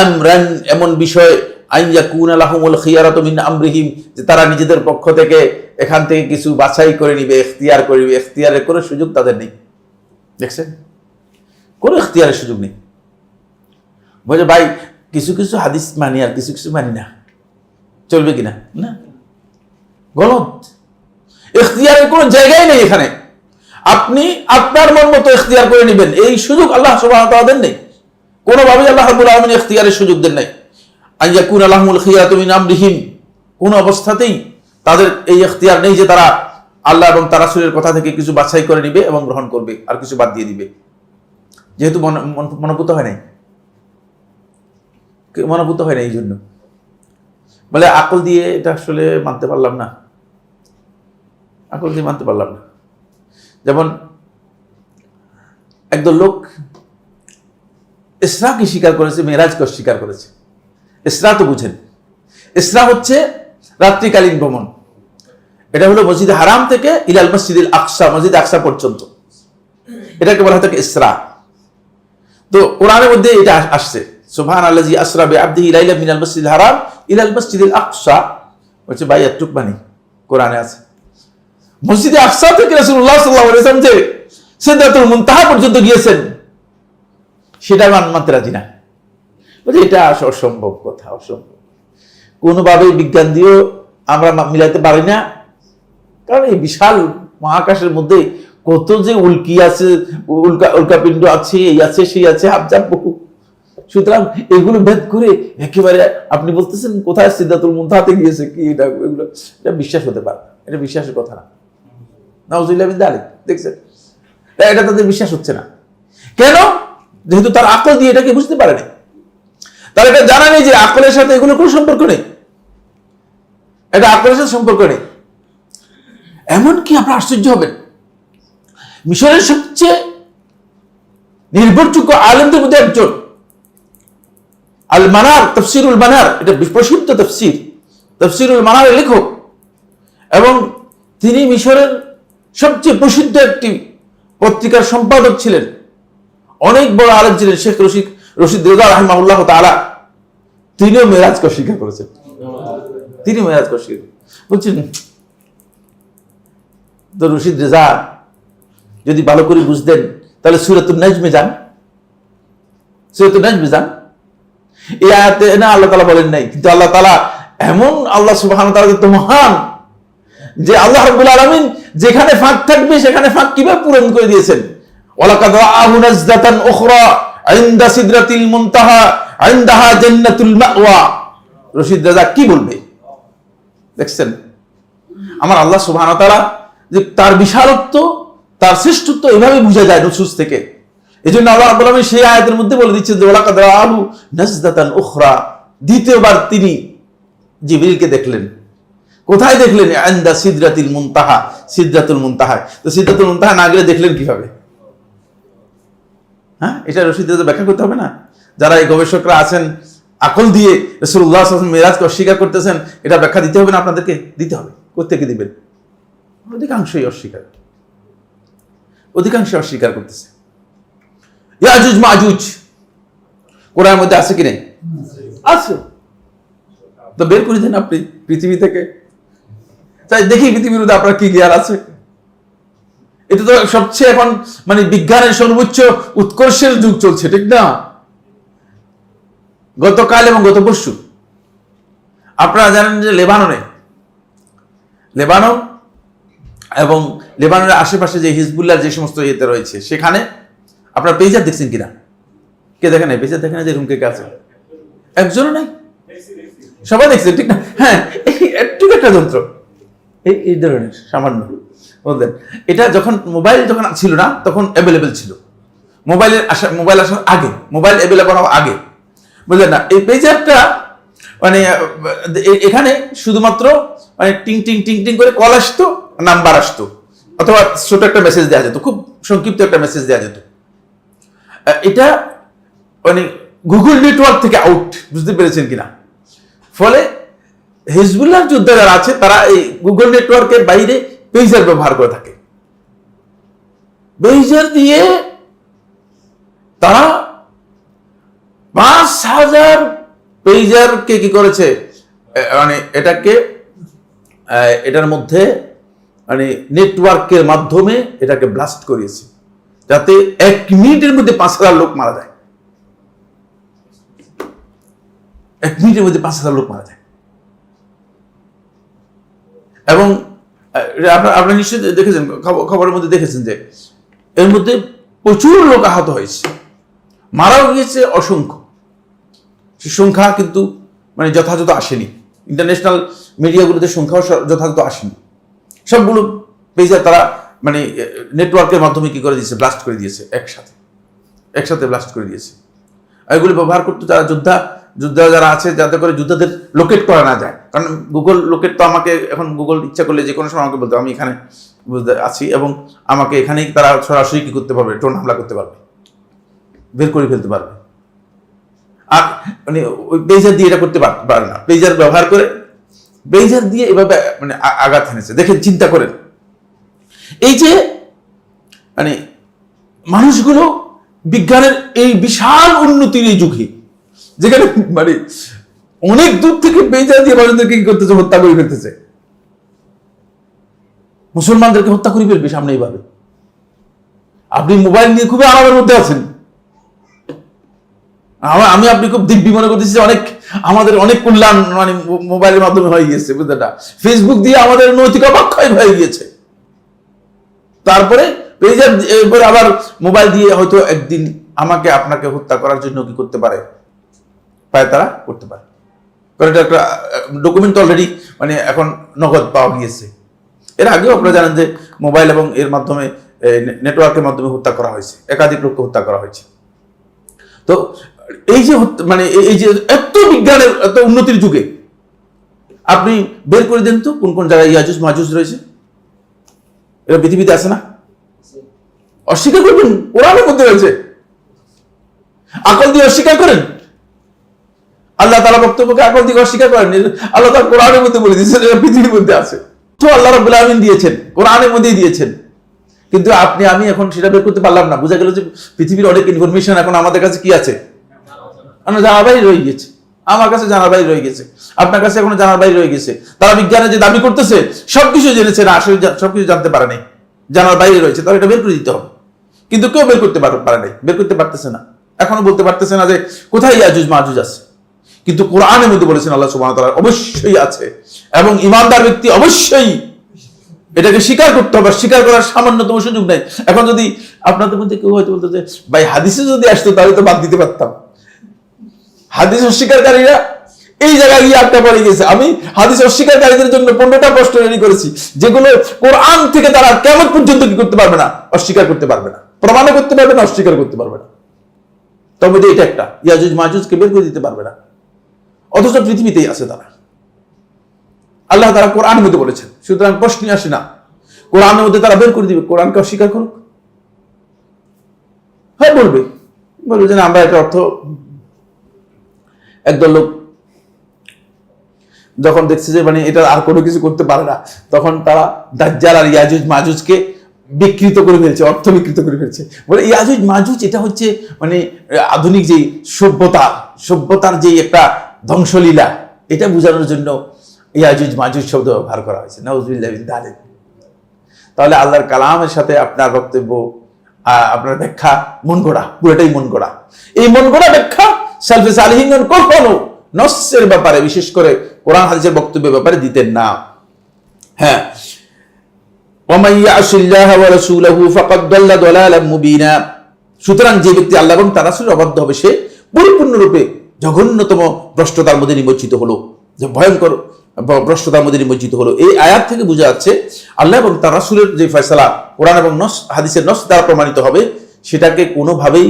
আমরান, এমন বিষয় আইন ইয়াকুনা লাহুমুল খিয়ারাতু মিন আমরিহিম, যে তারা নিজেদের পক্ষ থেকে এখান থেকে কিছু বাছাই করে নিবে, ইখতিয়ার করে নিবে। ইখতিয়ারের কোনো সুযোগ তাদের নেই, দেখছেন, কোনো ইখতিয়ারের সুযোগ নেই। বলে ভাই কিছু কিছু হাদিস মানি আর কিছু কিছু মানি না, চলবে কিনা? না, গলত। ইখতিয়ারের কোনো জায়গায় নেই এখানে। আপনি আপনার মন মতো ইখতিয়ার করে নেবেন, এই সুযোগ আল্লাহ সুবহানাহু ওয়া তাআলা দেন নাই, কোনোভাবেই আল্লাহ রাব্বুল আলামিন ইখতিয়ারের সুযোগ দেন নাই। আন ইয়াকুনা লাহুমুল খিয়ারাতু মিন আমরিহিম, কোন অবস্থাতেই তাদের এই ইখতিয়ার নেই যে তারা আল্লাহ এবং তার রাসূলের কথা থেকে কিছু বাছাই করে নিবে এবং গ্রহণ করবে আর কিছু বাদ দিয়ে দিবে, যেহেতু মনোভূত হয় নাই, এই জন্য বলে আকল দিয়ে এটা আসলে মানতে পারলাম না, যেমন একদল লোক ইসরাকে স্বীকার করেছে, মেরাজকে অস্বীকার করেছে। ইসরা তো বুঝেন, ইসরা হচ্ছে রাত্রিকালীন ভ্রমণ। এটা হলো মসজিদে হারাম থেকে ইলাল মসজিদুল আকসা, মসজিদ আকসা পর্যন্ত, এটাকে বলা হয় থাকে ইসরা। তো কোরআনের মধ্যে এটা আসছে, সুবহানাল্লাযী আসরা বিআবদিহি লাইলাম মিনাল মসজিদিল হারাম ইলাল মসজিদিল আকসা, হচ্ছে ভাই এতটুক বাণী কোরআনে আছে। মসজিদে আকসা থেকে রাসূলুল্লাহ সাল্লাল্লাহু আলাইহি ওয়াসাল্লাম যে সিদরাতুল মুনতাহা পর্যন্ত গিয়েছেন, সেটা মানতে রাজি না। বলছে এটা অসম্ভব কথা, অসম্ভব, কোনোভাবেই বিজ্ঞান দিয়েও আমরা মিলাইতে পারি না। কারণ এই বিশাল মহাকাশের মধ্যে কত যে উল্কি আছে, উল্কাপিণ্ড আছে, এই আছে সেই আছে, হাবজাব বহু। সুতরাং এগুলো ভেদ করে একেবারে আপনি বলতেছেন কোথায় সিদরাতুল মুনতাহাতে গিয়েছে, কি এটা, এগুলো এটা বিশ্বাস হতে পারে না, এটা বিশ্বাসের কথা না। নাউযুবিল্লাহি মিন যালিক, দেখছেন, এটা তাদের বিশ্বাস হচ্ছে না। কেন? যেহেতু তার আকল দিয়ে এটাকে বুঝতে পারে না, তার এটা জানা নেই যে আকলের সাথে এগুলো কোনো সম্পর্ক নেই, এটা আকলের সাথে সম্পর্ক নেই। এমনকি আপনারা আশ্চর্য হবেন, মিশরের সবচেয়ে নির্ভরযোগ্য আলেমদের মধ্যে একজন, আল মানার, তাফসিরুল মানার, এটা প্রসিদ্ধ তাফসিরুল মানারের লেখক, এবং তিনি মিশরের সবচেয়ে প্রসিদ্ধ একটি পত্রিকার সম্পাদক ছিলেন, অনেক বড় আলেম ছিলেন শেখ রশিদ রেজা রাহিমাহুল্লাহ তাআলা, তিনিও মেরাজকে অস্বীকার করেছেন। তিনি মেরাজকে অস্বীকার বলছেন। তো রশিদ রেজা যদি ভালো করে বুঝতেন তাহলে সূরাতুন নাজমে যান, সূরাতুন নাজমে যান। এই আয়াতে না আল্লাহ তাআলা বলেন নাই, কিন্তু আল্লাহ তাআলা এমন, আল্লাহ সুবহানাহু ওয়া তাআলা তো মহান, যে আল্লাহ রাব্বুল আলামিন যেখানে ফাঁক থাকবে সেখানে ফাঁক কিভাবে পূরণ করে দিয়েছেন। ওয়ালাকাদ রাআহু নাজলাতান উখরা ইনদা সিদরাতিল মুনতাহা ইনদাহা জান্নাতুল মাওয়া। রশিদ রেজা কি বলবে দেখছেন? আমার আল্লাহ সুবহানাহু ওয়া তাআলা যে তার বিশালত্ব, তার শ্রেষ্ঠত্ব এভাবে বোঝা যায় নুসুস থেকে। এজন্য আল্লাহ রাব্বুল আলামিন সেই আয়াতের মধ্যে বলে দিচ্ছেন যে ওয়ালাকাদ রাআহু নাজলাতান উখরা, দ্বিতীয়বার তিনি জিবরিলকে দেখলেন। কোথায় দেখলেন? ইনদা সিদরাতিল মুনতাহা, সিদরাতুল মুনতাহা। তো সিদরাতুল মুনতাহা না গেলে দেখলেন কিভাবে? হ্যাঁ, এটা রশিদ রেজা ব্যাখ্যা করতে হবে না? যারা এই গবেষকরা আছেন আকল দিয়ে রাসূলুল্লাহ সাল্লাল্লাহু আলাইহি ওয়াসাল্লাম মেরাজকে অস্বীকার করতেছেন, এটা ব্যাখ্যা দিতে হবে না আপনাদেরকে? দিতে হবে। কোত্থেকে দিবেন? অধিকাংশই অস্বীকার, অধিকাংশ অস্বীকার করতেছে। ইয়াজুজ মাজুজ কোরআনের মধ্যে আছে কি নেই? আছে। তো বের করে দেন আপনি পৃথিবী থেকে, তাই দেখি পৃথিবীর মধ্যে আপনার কি জ্ঞান আছে। এটা তো সবচেয়ে এখন মানে বিজ্ঞানের সর্বোচ্চ উৎকর্ষের যুগ চলছে, ঠিক না? গতকাল এবং গত পরশু আপনারা জানেন যে লেবানন এবং লেবাননের আশেপাশে যে হিজবুল্লাহ যে সমস্ত ইয়েতে রয়েছে, সেখানে আপনার পেজার দেখছেন কিনা? কে দেখেন? পেজার দেখেন যে রুম কে আছে? একজনও নাই। সবাই দেখছেন, ঠিক না? হ্যাঁ, একটু একটা যন্ত্র এই ধরনের সামান্য বলতেন। এটা যখন মোবাইল যখন ছিল না তখন অ্যাভেলেবেল ছিল। মোবাইল আসার আগে, মোবাইল অ্যাভেলেবল হওয়ার আগে, বুঝলেন না? এই পেজারটা মানে এখানে শুধুমাত্র মানে টিং টিং টিং টিং করে কল আসতো, নাম্বার আসতো, অথবা ছোট একটা মেসেজ দেওয়া যেত, খুব সংক্ষিপ্ত একটা মেসেজ দেওয়া যেত। এটা মানে গুগল নেটওয়ার্ক থেকে আউট, বুঝতে পেরেছেন কিনা? ফলে হিজবুল্লাহ যোদ্ধা যারা আছে তারা এই গুগল নেটওয়ার্কের বাইরে পেজার ব্যবহার করে থাকে। পেজার দিয়ে তারা ৫,০০০ পেজারকে কি করেছে, মানে এটার মধ্যে মানে নেটওয়ার্কের মাধ্যমে এটাকে ব্লাস্ট করিয়েছে, যাতে ১ মিনিটের মধ্যে ৫,০০০ লোক মারা যায়। ১ মিনিটের মধ্যে ৫,০০০ লোক মারা যায়। এবং আপনারা নিশ্চয়ই দেখেছেন, খবরের মধ্যে দেখেছেন যে এর মধ্যে প্রচুর লোক আহত হয়েছে, মারাও গিয়েছে অসংখ্য। সে সংখ্যা কিন্তু মানে যথাযথ আসেনি, ইন্টারন্যাশনাল মিডিয়াগুলোতে সংখ্যাও যথাযথ আসেনি। সবগুলো পেজার তারা মানে নেটওয়ার্কের মাধ্যমে কি করে দিয়েছে, ব্লাস্ট করে দিয়েছে, একসাথে ব্লাস্ট করে দিয়েছে। এগুলি ব্যবহার করতে যারা যোদ্ধা যারা আছে, যাতে করে যোদ্ধাদের লোকেট করা না যায়। কারণ গুগল লোকেট তো আমাকে এখন গুগল ইচ্ছা করলে যে কোনো সময় আমাকে বলতে আমি এখানে আছি এবং আমাকে এখানেই তারা সরাসরি কি করতে পারবে, ড্রোন হামলা করতে পারবে, বের করে ফেলতে পারবে। আর মানে ওই পেজার দিয়ে এটা করতে পারে না। পেজার ব্যবহার করে, পেজার দিয়ে এভাবে মানে আঘাত হানেছে। দেখেন, চিন্তা করেন, এই যে মানে মানুষগুলো বিজ্ঞানের এই বিশাল উন্নতির এই যুগে, যেখানে মানে অনেক দূর থেকে পেজার দিয়ে মানুষদেরকে কি করতেছে, হত্যা করে ফেলতেছে। মুসলমানদেরকে হত্যা করে ফেলবে সামনে এইভাবে। আপনি মোবাইল নিয়ে খুবই আরামের মধ্যে আছেন, আমি আপনি খুব দিব্যি মনে করতেছি, আমাদের অনেক কল্যাণ মানে মোবাইলের মাধ্যমে হয়ে গিয়েছে, বুঝতে না? ফেসবুক দিয়ে আমাদের নৈতিক অবক্ষয় হয়ে গিয়েছে। তারপরে পেজার এরপরে আবার মোবাইল দিয়ে হয়তো একদিন আমাকে আপনাকে হত্যা করার জন্য কি করতে পারে, তারা করতে পারে। কারণ এটা একটা ডকুমেন্ট অলরেডি মানে এখন নগদ পাওয়া গিয়েছে। এর আগেও আপনারা জানেন যে মোবাইল এবং এর মাধ্যমে নেটওয়ার্কের মাধ্যমে হত্যা করা হয়েছে, একাধিক লোককে হত্যা করা হয়েছে। তো এই যে মানে এই যে এত বিজ্ঞানের এত উন্নতির যুগে আপনি বের করে দেন তো কোন কোন জায়গায় ইয়াজুজ মাজুজ রয়েছে। এটা পৃথিবীতে আছে না? অস্বীকার করবেন? কোরআনের মধ্যে রয়েছে। আকল দিয়ে অস্বীকার করেন? আল্লাহ তাআলা বক্তব্যকে আকল দিয়ে অস্বীকার করেন? আল্লাহ তাআলা কোরআনের মধ্যে বলে দিয়েছেন, এটা পৃথিবীর মধ্যে আছে। তো আল্লাহ রাব্বুল আলামিন দিয়েছেন, কোরআনের মধ্যেই দিয়েছেন। কিন্তু আমি এখন সেটা বের করতে পারলাম না। বোঝা গেল যে পৃথিবীর অনেক ইনফরমেশন এখন আমাদের কাছে কি আছে, জানার বাইরে রয়ে গেছে। আমার কাছে জানার বাইরে রয়ে গেছে, আপনার কাছে এখনো জানার বাইরে রয়ে গেছে। তারা বিজ্ঞানে যে দাবি করতেছে সবকিছু জেনেছে, না আসলে সবকিছু জানতে পারে নাই, জানার বাইরে রয়েছে, তাহলে এটা বের করে দিতে হবে। কিন্তু কেউ বের করতে পারে নাই, বের করতে পারতেছে না, এখনো বলতে পারতেছে না যে কোথায় ইয়াজুজ মাজুজ আছে। কিন্তু কোরআনের মধ্যে বলেছেন আল্লাহ সুবহানাহু ওয়া তাআলা অবশ্যই আছে, এবং ঈমানদার ব্যক্তি অবশ্যই এটাকে স্বীকার করতে হবে। স্বীকার করার সামান্যতম সুযোগ নাই। এখন যদি আপনাদের মধ্যে কেউ হয়তো বলতো যে ভাই হাদিসে যদি আসতো তাহলে তো বাদ দিতে পারতাম। হাদিস অস্বীকারীরা এই জায়গায় গিয়ে আটকা পড়ে গেছে। আমি হাদিস অস্বীকারীদের জন্য 15টা প্রশ্ন রেডি করেছি, যেগুলো কোরআন থেকে তারা কেমন পর্যন্ত কি করতে পারবে না, অস্বীকার করতে পারবে না, প্রমাণও করতে পারবে না, অস্বীকার করতে পারবে না। তবে এটা একটা, ইয়াজুজ মাজুজকে বের করে দিতে পারবে না, অথচ পৃথিবীতেই আছে তারা। আল্লাহ তারা কোরআনের মধ্যে বলেছেন, সুতরাং প্রশ্নই আসে না। কোরআনের মধ্যে তারা বের করে দিবে, কোরআনকে অস্বীকার করুক। হ্যাঁ বলবে যে না, আমরা একটা অর্থ, একদল লোক যখন দেখছে যে মানে এটা আর কোনো কিছু করতে পারে না, তখন তারা দাজ্জাল আর ইয়াজুজ মাজুজকে বিকৃত করে ফেলছে, অর্থ বিকৃত করে ফেলছে। বলে ইয়াজুজ মাজুজ এটা হচ্ছে মানে আধুনিক যে সভ্যতার যে একটা ধ্বংসলীলা, এটা বোঝানোর জন্য ইয়াজুজ মাজুজ শব্দ ব্যবহার করা হয়েছে। নাউযুবিল্লাহি মিন যালিক। তাহলে আল্লাহর কালামের সাথে আপনার বক্তব্য, আপনার ব্যাখ্যা মন গড়া, পুরোটাই মন গড়া। এই মন গড়া ব্যাখ্যা সালফে সালিহিনগণ কখনো নসের ব্যাপারে, বিশেষ করে কোরআন হাদিসের বক্তব্যের ব্যাপারে দিতেন না। হ্যাঁ, ওয়া ইয়াশিল্লাহ ওয়া রাসূলহু ফাকাদ দাল্লা দালালাম মুবিনা। সুতরাং যে ব্যক্তি আল্লাহ এবং তার রাসূলের অবাধ্য হবে, সে পরিপূর্ণরূপে জঘন্যতম ভ্রষ্টতার মধ্যে নিমজ্জিত হলো, যে ভয়ঙ্কর ভ্রষ্টতার মধ্যে নিমজ্জিত হলো। এই আয়াত থেকে বোঝা যাচ্ছে আল্লাহ এবং তার রাসূলের যে ফয়সালা কোরআন এবং হাদিসের নস দ্বারা প্রমাণিত হবে, সেটাকে কোনোভাবেই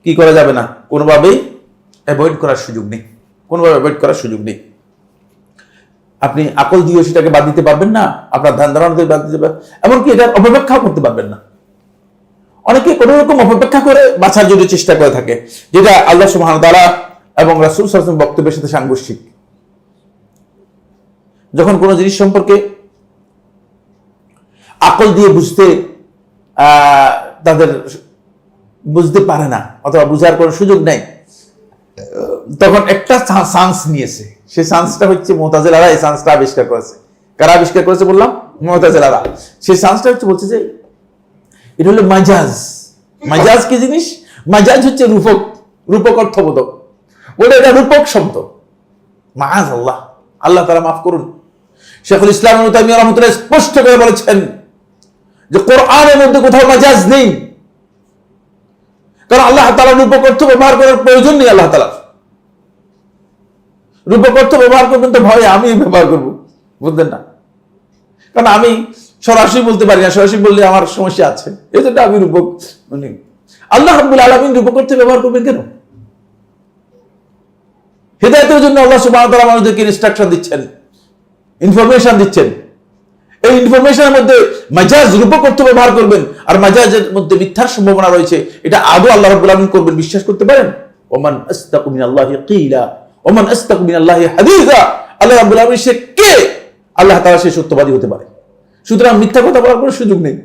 কি করা যাবে না, কোনোভাবেই অ্যাভয়েড করার সুযোগ নেই, কোনোভাবে অ্যাভয়েড করার সুযোগ নেই। আপনি আকল দিয়ে সেটাকে বাদ দিতে পারবেন না, আপনার ধ্যান ধারণা দিয়ে বাদ দিতে পারবেন, এমনকি এটার অপব্যাখ্যাও করতে পারবেন না। অনেকে কোনো রকম অপব্যাখ্যা করে বাঁচার জন্য চেষ্টা করে থাকে, যেটা আল্লাহ সুবহানাহু ওয়া তাআলা এবং রাসূল সাল্লাল্লাহু আলাইহি ওয়াসাল্লাম বক্তব্যের সাথে সাংঘর্ষিক। যখন কোনো জিনিস সম্পর্কে আকল দিয়ে তাদের বুঝতে পারে না, অথবা বুঝার কোনো সুযোগ নাই, তখন একটা চান্স নিয়েছে। সেই চান্সটা হচ্ছে মুতাজিলারা এই চান্সটা আবিষ্কার করেছে। কারা আবিষ্কার করেছে বললাম? মুতাজিলারা। সেই চান্সটা হচ্ছে বলছে যে এটা হলো মাজাজ। মাজাজ কি জিনিস? মাজাজ হচ্ছে রূপক অর্থবোধক, বলে এটা রূপক শব্দ। মাআযাল্লাহ, আল্লাহ তাআলা মাফ করুন। শেখুল ইসলাম ইবনে তাইমিয়া রাহমাতুল্লাহ স্পষ্ট করে বলেছেন যে কোরআনের মধ্যে কোথাও মাজাজ নেই, কারণ আল্লাহ তাআলা রূপক অর্থ ব্যবহার করার প্রয়োজন নেই। আল্লাহ তাআলা রূপক অর্থ ব্যবহার করবেন তো ভয়ে আমি ব্যবহার করবো, বুঝলেন না? কারণ আমি সরাসরি বলতে পারি না, সরাসরি বললে আমার সমস্যা আছে, এই জন্য আমি রূপক মানে আল্লাহ রাব্বুল আলামিন রূপক অর্থে ব্যবহার করবেন কেন? হিদায়াতের জন্য আল্লাহ সুবহানাহু ওয়া তাআলা মানুষদেরকে ইনস্ট্রাকশন দিচ্ছেন, ইনফরমেশন দিচ্ছেন। এই ইনফরমেশনের মধ্যে মাজাজ রূপক অর্থ ব্যবহার করবেন, আর মাজাজের মধ্যে মিথ্যার সম্ভাবনা রয়েছে, এটা আদৌ আল্লাহ রাব্বুল আলামিন করবেন বিশ্বাস করতে পারেন? ওমান আসতাকু মিনাল্লাহি কিলা ওমান আসতাকু মিনাল্লাহি হাদিসা। আল্লাহ রাব্বুল আলামিন সে কে? আল্লাহ তাআলা সে সত্যবাদী হতে পারে। সুতরাং মিথ্যা কথা বলার কোনো সুযোগ নেই,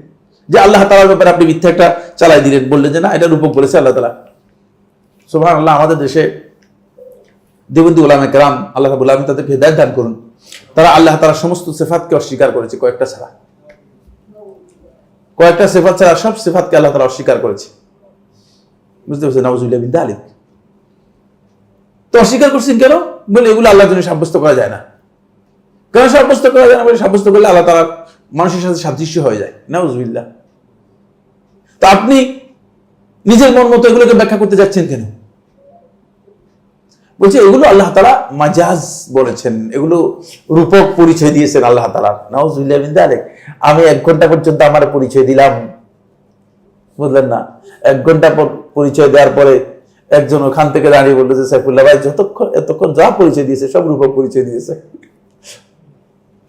যে আল্লাহ তাআলার ব্যাপারে আপনি মিথ্যা একটা চালাই দিলেন, বললেন যে না এটা রূপক বলেছে আল্লাহ তাআলা। সুবহানাল্লাহ। আমাদের দেশে দেবন্দী উলামায়ে কেরাম, আল্লাহ রাব্বুল আলামিন তাদেরকে হিদায়াত দান করুন, তারা আল্লাহ তাআলার সমস্ত সিফাতকে অস্বীকার করেছে, কয়েকটা ছাড়া। কয়েকটা সিফাত ছাড়া সব সিফাতকে আল্লাহ তাআলা অস্বীকার করেছে। বুঝতে পারছেন? নাউযুবিল্লাহি মিন যালিক। তো অস্বীকার করছেন কেন? বলে এগুলো আল্লাহর জন্য সাব্যস্ত করা যায় না। কেন সাব্যস্ত করা যায় না? বলে সাব্যস্ত করলে আল্লাহ তাআলা মানুষের সাথে সাদৃশ্য হয়ে যায়। নাউযুবিল্লাহ। তো আপনি নিজের মন মতো এগুলোকে ব্যাখ্যা করতে যাচ্ছেন কেন? বলছে এগুলো আল্লাহ তাআলা মাজাজ বলেছেন, এগুলো রূপক পরিচয় দিয়েছেন আল্লাহ তাআলা। নাউযুবিল্লাহি মিন যালিক। আমি 1 ঘন্টা পর্যন্ত আমার পরিচয় দিলাম, বুঝলেন না? 1 ঘন্টা পরিচয় দেওয়ার পরে একজন ওখান থেকে দাঁড়িয়ে বললো যে সাইফুল্লাহ ভাই এতক্ষণ যা পরিচয় দিয়েছে সব রূপক পরিচয় দিয়েছে,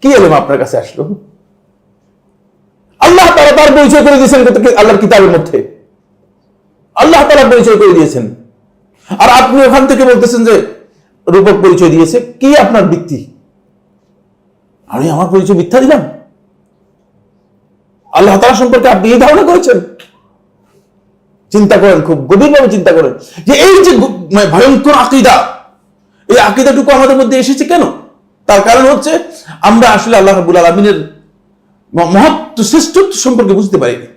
কি এলেম আপনার কাছে আসলো? আল্লাহ তাআলা তার পরিচয় করে দিয়েছেন আল্লাহর কিতাবের মধ্যে, আল্লাহ তাআলা পরিচয় করে দিয়েছেন, আর আপনি ওখান থেকে বলতেছেন যে রূপক পরিচয় দিয়েছে। কি আপনার ভিত্তি? আমি আমার পরিচয় মিথ্যা দিলাম? আল্লাহ তাআলা সম্পর্কে আপনি এই ধারণা করেছেন? চিন্তা করেন, খুব গভীরভাবে চিন্তা করেন যে এই যে ভয়ঙ্কর আকীদা, এই আকীদাটুকু আমাদের মধ্যে এসেছে কেন? তার কারণ হচ্ছে আমরা আসলে আল্লাহ রাব্বুল আলামিনের মহত্ব, শ্রেষ্ঠত্ব সম্পর্কে বুঝতে পারিনি,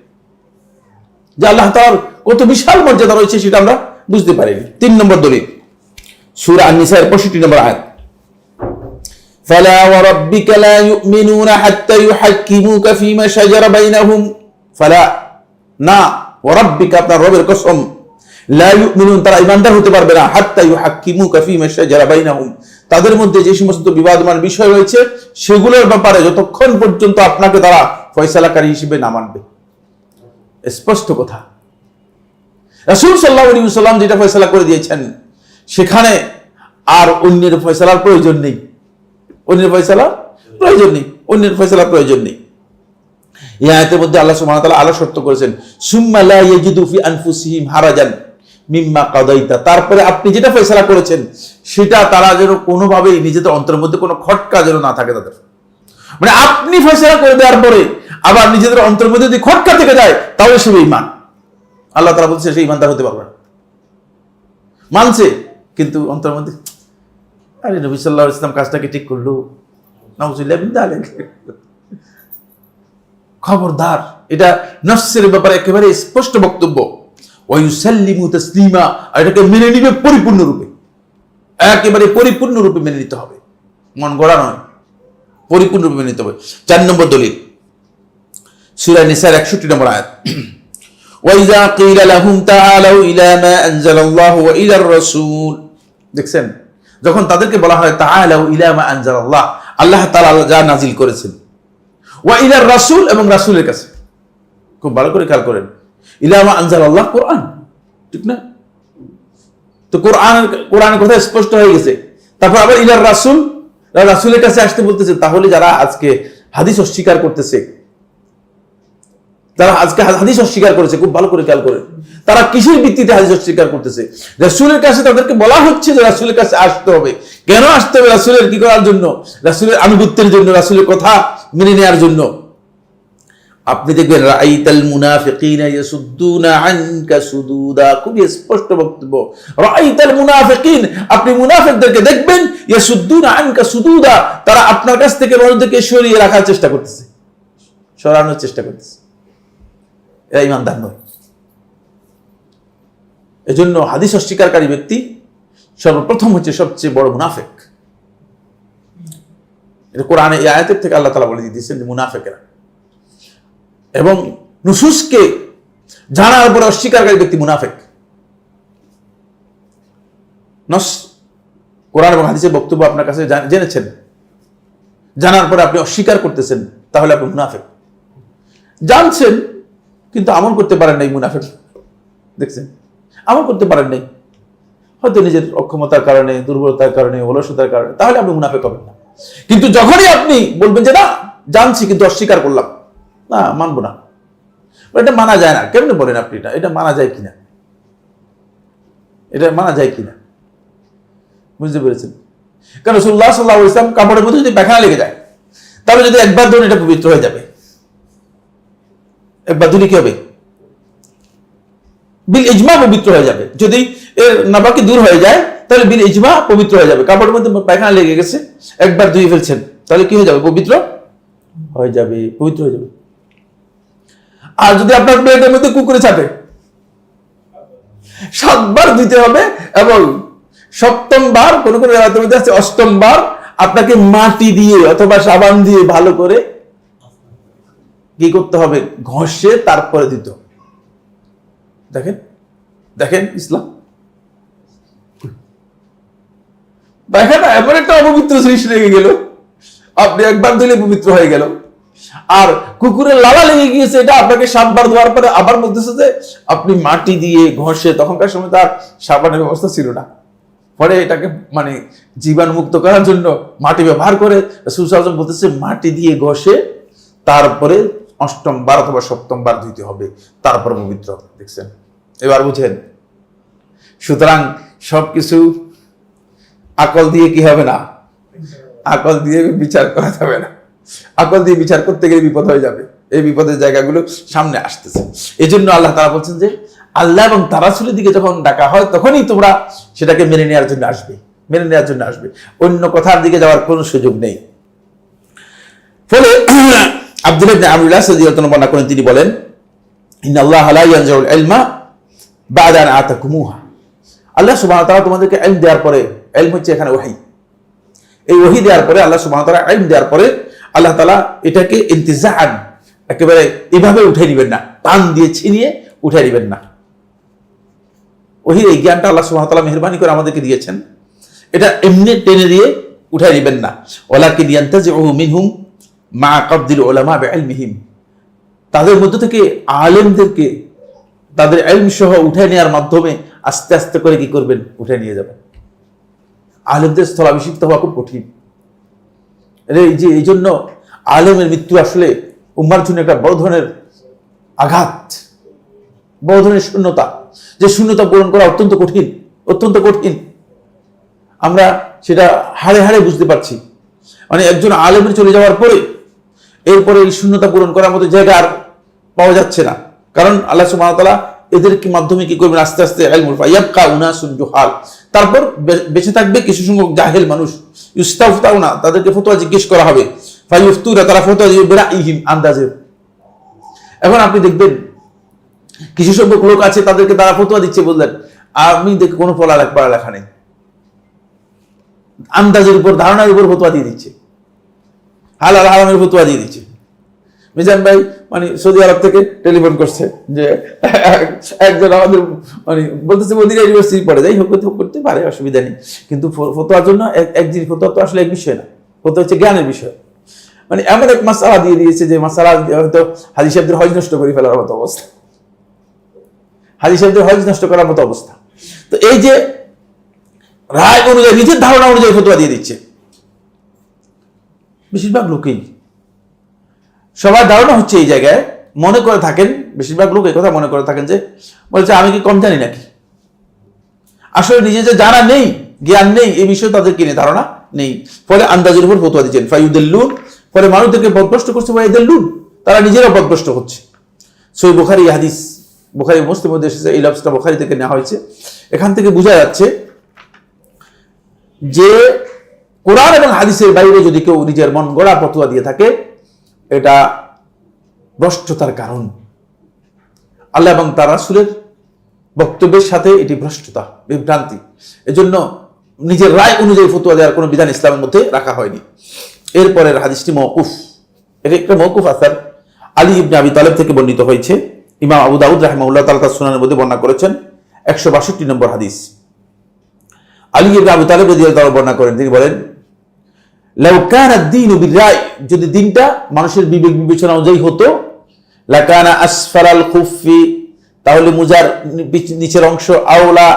যে আল্লাহ তাআলার কত বিশাল মর্যাদা রয়েছে সেটা আমরা বুঝতে পারিনি। 3 নম্বর দলিল, সূরা আন-নিসা 65 নম্বর আয়াত, ফালা ওয়া রাব্বিকা লা ইউমিনুনা হাত্তা ইউহাক্কিমুকা ফীমা শাজারা বাইনাহুম, ফালা না, ওয়া রাব্বিকা আপনার রবের কসম, লা ইউমিনুন তারা ঈমানদার হতে পারবে না, হাত্তা ইউহাক্কিমুকা ফীমা শাজারা বাইনাহুম তাদের মধ্যে যে সমস্ত বিবাদমান বিষয় রয়েছে সেগুলোর ব্যাপারে যতক্ষণ পর্যন্ত আপনাকে তারা ফয়সালাকারী হিসেবে না মানবে। স্পষ্ট কথা, রাসূল সাল্লাল্লাহু আলাইহি ওয়াসাল্লাম যেটা ফয়সালা করে দিয়েছেন সেখানে আর অন্যের ফয়সালার প্রয়োজন নেই, অন্যের ফয়সালার প্রয়োজন নেই, অন্যের ফয়সালার প্রয়োজন নেই। এই আয়াতের মধ্যে আল্লাহ সুবহানাহু ওয়া তাআলা আলো সত্য করেছেন, সুম্মা লা ইয়াজিদু ফি আনফুসিহিম হারাজান মিম্মা কাদাইতা, তারপরে আপনি যেটা ফয়সালা করেছেন সেটা তারা যেন কোনোভাবেই নিজেদের অন্তরের মধ্যে কোনো খটকা যেন না থাকে তাদের। মানে আপনি ফয়সালা করে দেওয়ার পরে আবার নিজেদের অন্তরের মধ্যে যদি খটকা থেকে যায় তাহলে সে ঈমান, আল্লাহ তাআলা বলছে সে ঈমানদার হতে পারবে না। মানছে কিন্তু অন্তরের মধ্যে আরে নবী সাল্লাল্লাহু আলাইহি ওয়াসাল্লাম কাজটাকে ঠিক করলো, নাউযুবিল্লাহ মিন যালিক। খবরদার, এটা নফসের ব্যাপারে একেবারে স্পষ্ট বক্তব্য। ওয়া ইউসাল্লিমু তাসলিমা, এটাকে মেনে নিবে পরিপূর্ণরূপে, একেবারে পরিপূর্ণরূপে মেনে নিতে হবে, মন গড়া নয়, পরিপূর্ণরূপে মেনে নিতে হবে। 4 নম্বর দলিল, সূরা নিসার 61 নম্বর আয়াত, ওয়া ইযা কিলা লাহুম তাআলু ইলা মা আনজালাল্লাহু ওয়া ইলার রাসূল, দেখছেন যখন তাদেরকে বলা হয় তাআলু ইলা মা আনজালাল্লাহ, আল্লাহ তাআলা যা নাজিল করেছেন, ওয়া ইলার রাসূল এবং রাসূলের কাছে, খুব ভালো করে খেয়াল করেন, ইলা মা আনজালাল্লাহ কোরআন, ঠিক না? তো কোরআনের কথা স্পষ্ট হয়ে গেছে, তারপর আবার ইলার রাসূল, রাসূলের কাছে আসতে বলতেছে। তাহলে যারা আজকে হাদিস অস্বীকার করতেছে, যারা আজকে হাদিস অস্বীকার করেছে, খুব ভালো করে খেয়াল করেন, তারা কিসের ভিত্তিতে হাদিস অস্বীকার করতেছে? রাসূলের কাছে তাদেরকে বলা হচ্ছে যে রাসূলের কাছে আসতে হবে। কেন আসতে হবে? রাসূলের কি করার জন্য? রাসূলের আনুগত্যের জন্য, রাসূলের কথা মেনে নেওয়ার জন্য। আপনি দেখবেন রাআইতাল মুনাফিকিনা ইয়াসুদ্দুনা আনকা সুদুদা, খুবই স্পষ্ট বক্তব্য। রাআইতাল মুনাফিকিন, আপনি মুনাফিকদেরকে দেখবেন, ইয়াসুদ্দুনা আনকা সুদুদা, তারা আপনার কাছ থেকে মানুষদেরকে সরিয়ে রাখার চেষ্টা করতেছে, সরানোর চেষ্টা করতেছে। এরা ঈমানদার নয়। এজন্য হাদিস অস্বীকারী ব্যক্তি সর্বপ্রথম হচ্ছে সবচেয়ে বড় মুনাফিক। এটা কোরআনে এই আয়াতের থেকে আল্লাহ তাআলা বলে দিয়েছেন যে মুনাফিকেরা, এবং নুসুসকে জানার পরে অস্বীকারী ব্যক্তি মুনাফিক। কোরআন এবং হাদিসের বক্তব্য আপনার কাছে জেনেছেন, জানার পরে আপনি অস্বীকার করতেছেন, তাহলে আপনি মুনাফিক। জানছেন কিন্তু আমল করতে পারেন নাই, মুনাফিক। দেখছেন, আমল করতে পারেন নাই, হয়তো নিজের অক্ষমতার কারণে, দুর্বলতার কারণে, অলসতার কারণে, তাহলে আপনি মুনাফিক হবেন না। কিন্তু যখনই আপনি বলবেন যে না জানছি কিন্তু অস্বীকার করলাম, না মানবো না, এটা মানা যায় না, কেমনে বলেন আপনি? এটা মানা যায় কিনা, এটা মানা যায় কিনা, বুঝতে পেরেছেন? কারণ রাসূলুল্লাহ সাল্লাল্লাহু আলাইহি ওয়াসাল্লাম কাপড়ের মধ্যে যদি পায়খানা লেগে যায়, তাহলে যদি একবার ধরুন এটা পবিত্র হয়ে যাবে, একবার ধুলে কি হবে? বিল ইজমা পবিত্র হয়ে যাবে। যদি এর নাপাকি দূর হয়ে যায় তাহলে বিল ইজমা পবিত্র হয়ে যাবে। কাপড়ের মধ্যে পায়খানা লেগে গেছে, একবার ধুয়ে ফেলছেন, তাহলে কি হয়ে যাবে? পবিত্র হয়ে যাবে, পবিত্র হয়ে যাবে। আর যদি আপনার প্লেটের মধ্যে কুকুরে ছাটে, 7 বার ধুতে হবে, এবং 7ম বার, কোন কোন রাতের মধ্যে আছে 8ম বার, আপনাকে মাটি দিয়ে অথবা সাবান দিয়ে ভালো করে কি করতে হবে? ঘষে তারপরে দিতে হবে। দেখেন দেখেন ইসলাম, দেখেন এমন একটা অপবিত্র জিনিস লেগে গেল, আপনি একবার দিলে পবিত্র হয়ে গেল। আর কুকুরের লালা লেগে গিয়েছে, এটা আপনাকে 7 বার ধোয়ার পরে আবার বলতেছে যে আপনি মাটি দিয়ে ঘষে, তখনকার সময় তার সাবানের ব্যবস্থা ছিল না, পরে এটাকে মানে জীবাণু মুক্ত করার জন্য মাটি ব্যবহার করে রাসূল সাল্লাল্লাহু আলাইহি ওয়াসাল্লাম বলতেছে মাটি দিয়ে ঘষে তারপরে 8ম বার অথবা 7ম বার ধুইতে হবে, তারপর পবিত্র। দেখছেন, এবার বুঝেন? সুতরাং সবকিছু আকল দিয়ে কি হবে না, আকল দিয়ে বিচার করা যাবে না। আকল দিয়ে বিচার করতে গেলে বিপদ হয়ে যাবে। এই বিপদের জায়গাগুলো সামনে আসতেছে। এই জন্য আল্লাহ তাআলা বলছেন যে আল্লাহ এবং তার রাসূলের দিকে যখন ডাকা হয় তখনই তোমরা সেটাকে মেনে নেওয়ার জন্য আসবে, অন্য কথার দিকে যাওয়ার কোনো সুযোগ নেই। ফলে আব্দুল্লাহ ইবনে আমর রাদিয়াল্লাহু আনহু বর্ণনা করেন, তিনি বলেন ইন্নাল্লাহা লা ইয়ানজুল ইলমা বা'দা আন আতাকুমুহা। আল্লাহ সুবহানাহু ওয়া তাআলা তোমাদেরকে ইলম দেওয়ার পরে, ইলম হচ্ছে এখানে ওহী, এই ওহী দেওয়ার পরে আল্লাহ সুবহানাহু ওয়া তাআলা ইলম দেওয়ার পরে আল্লাহ তাআলা এটাকে ইন্তিজাআন একেবারে এভাবে উঠে নেবেন না, টান দিয়ে ছিনিয়ে উঠে নেবেন না। ওহীর এই জ্ঞানটা আল্লাহ সুবহানাহু ওয়া তাআলা মেহেরবানি করে আমাদেরকে দিয়েছেন, এটা এমনি টেনে দিয়ে উঠে নেবেন না। ওয়ালাকিন ইয়ানতাজিউ মিনহুম মা কাবদিল উলামা বিইলমিহিম, তাদের মধ্য থেকে আলেমদেরকে তাদের ইলম সহ উঠে নেওয়ার মাধ্যমে আস্তে আস্তে করে কি করবেন, উঠে নিয়ে যাবেন। আলেমদের স্থলাভিষিক্ত হওয়া খুব কঠিন। এই জন্য আলেমের মৃত্যু আসলে উম্মার জন্য একটা বড় ধরনের আঘাত, বড় ধরনের শূন্যতা, যে শূন্যতা পূরণ করা অত্যন্ত কঠিন। আমরা সেটা হাড়ে হাড়ে বুঝতে পারছি। মানে একজন আলেমের চলে যাওয়ার পরে এরপরে এই শূন্যতা পূরণ করার মতো জায়গা আর পাওয়া যাচ্ছে না, কারণ আল্লাহ সুবহানাহু ওয়া তাআলা এদের মাধ্যমে কি করবেন, আস্তে আস্তে ইলমুল ফায়াবকা উনাসুন জুহাল, তারপর বেঁচে থাকবে কিছু সংখ্যক জাহেল মানুষ, ইস্তাফতাউনা, তাদেরকে ফতোয়া জিজ্ঞেস করা হবে, ফায়ুফতুরা, তারা ফতোয়া দিবে বিরাইহিম, আন্দাজে। এখন আপনি দেখবেন কিছু সংখ্যক লোক আছে, তাদেরকে তারা ফতোয়া দিচ্ছে, বললেন আমি দেখি কোনো পড়ালেখা নেই, আন্দাজের উপর, ধারণার উপর ফতোয়া দিয়ে দিচ্ছে, হালাল হারামের ফতোয়া দিয়ে দিচ্ছে। মিজান ভাই মানে সৌদি আরব থেকে টেলিফোন করছে যে একজন আমাদের মানে বলতেছে মদিনা ইউনিভার্সিটি পড়ে, যাই হোক করতে পারে, অসুবিধা নেই, কিন্তু ফতোয়ার জন্য এক জিনিস, ফতোয়া তো আসলে এক বিষয় না, ফতোয়া হচ্ছে জ্ঞানের বিষয়। মানে এমন এক মাসআলা দিয়ে দিয়েছে যে মাসআলা হয়তো হাজী সাহেবদের হজ নষ্ট করে ফেলার মতো অবস্থা, তো এই যে রায় অনুযায়ী, নিজের ধারণা অনুযায়ী ফতোয়া দিয়ে দিচ্ছে বেশিরভাগ লোকেই। সবার ধারণা হচ্ছে এই জায়গায় মনে করে থাকেন, বেশিরভাগ লোক এই কথা মনে করে থাকেন যে বলছে আমি কি কম জানি নাকি। আসলে নিজে যে জানা নেই, জ্ঞান নেই, এই বিষয়ে তাদের কিনে ধারণা নেই, ফলে আন্দাজের উপর ফতোয়া দিচ্ছেন। ফায়ুদিল্লুন, ফলে মানুষদেরকে পথভ্রষ্ট করছে, ফায়ুদিল্লুন, তারা নিজেরা পথভ্রষ্ট হচ্ছে। সহিহ বুখারী হাদিস, বুখারী মুসলিম মধ্যে এসেছে, এই লফজটা বুখারী থেকে নেওয়া হয়েছে। এখান থেকে বোঝা যাচ্ছে যে কোরআন এবং হাদিসের বাইরে যদি কেউ নিজের মন গড়া ফতোয়া দিয়ে থাকে, এটা ভ্রষ্টতার কারণ। আল্লাহ এবং তার রাসূলের বক্তব্যের সাথে এটি ভ্রষ্টতা, বিভ্রান্তি। এজন্য নিজের রায় অনুযায়ী ফতোয়া দেওয়ার কোনো বিধান ইসলামের মধ্যে রাখা হয়নি। এরপরের হাদিসটি মওকুফ, এটা একটা মওকুফ আসার আলী ইবনে আবি তালেব থেকে বর্ণিত হয়েছে। ইমাম আবু দাউদ রাহিমাহুল্লাহ তাআলা তার সুনানের মধ্যে বর্ণনা করেছেন, 162 নম্বর হাদিস। আলী ইবনে আবি তালেব রাদিয়াল্লাহু তাআলা বর্ণনা করেন, তিনি বলেন লাউ কানা আদ-দীনু বির-রায়, যদি দিনটা মানুষের বিবেক বিবেচনা অনুযায়ী হতো, লাকানা আসফারাল খুফফি, তাহলে মুজার নিচের অংশ, আওলা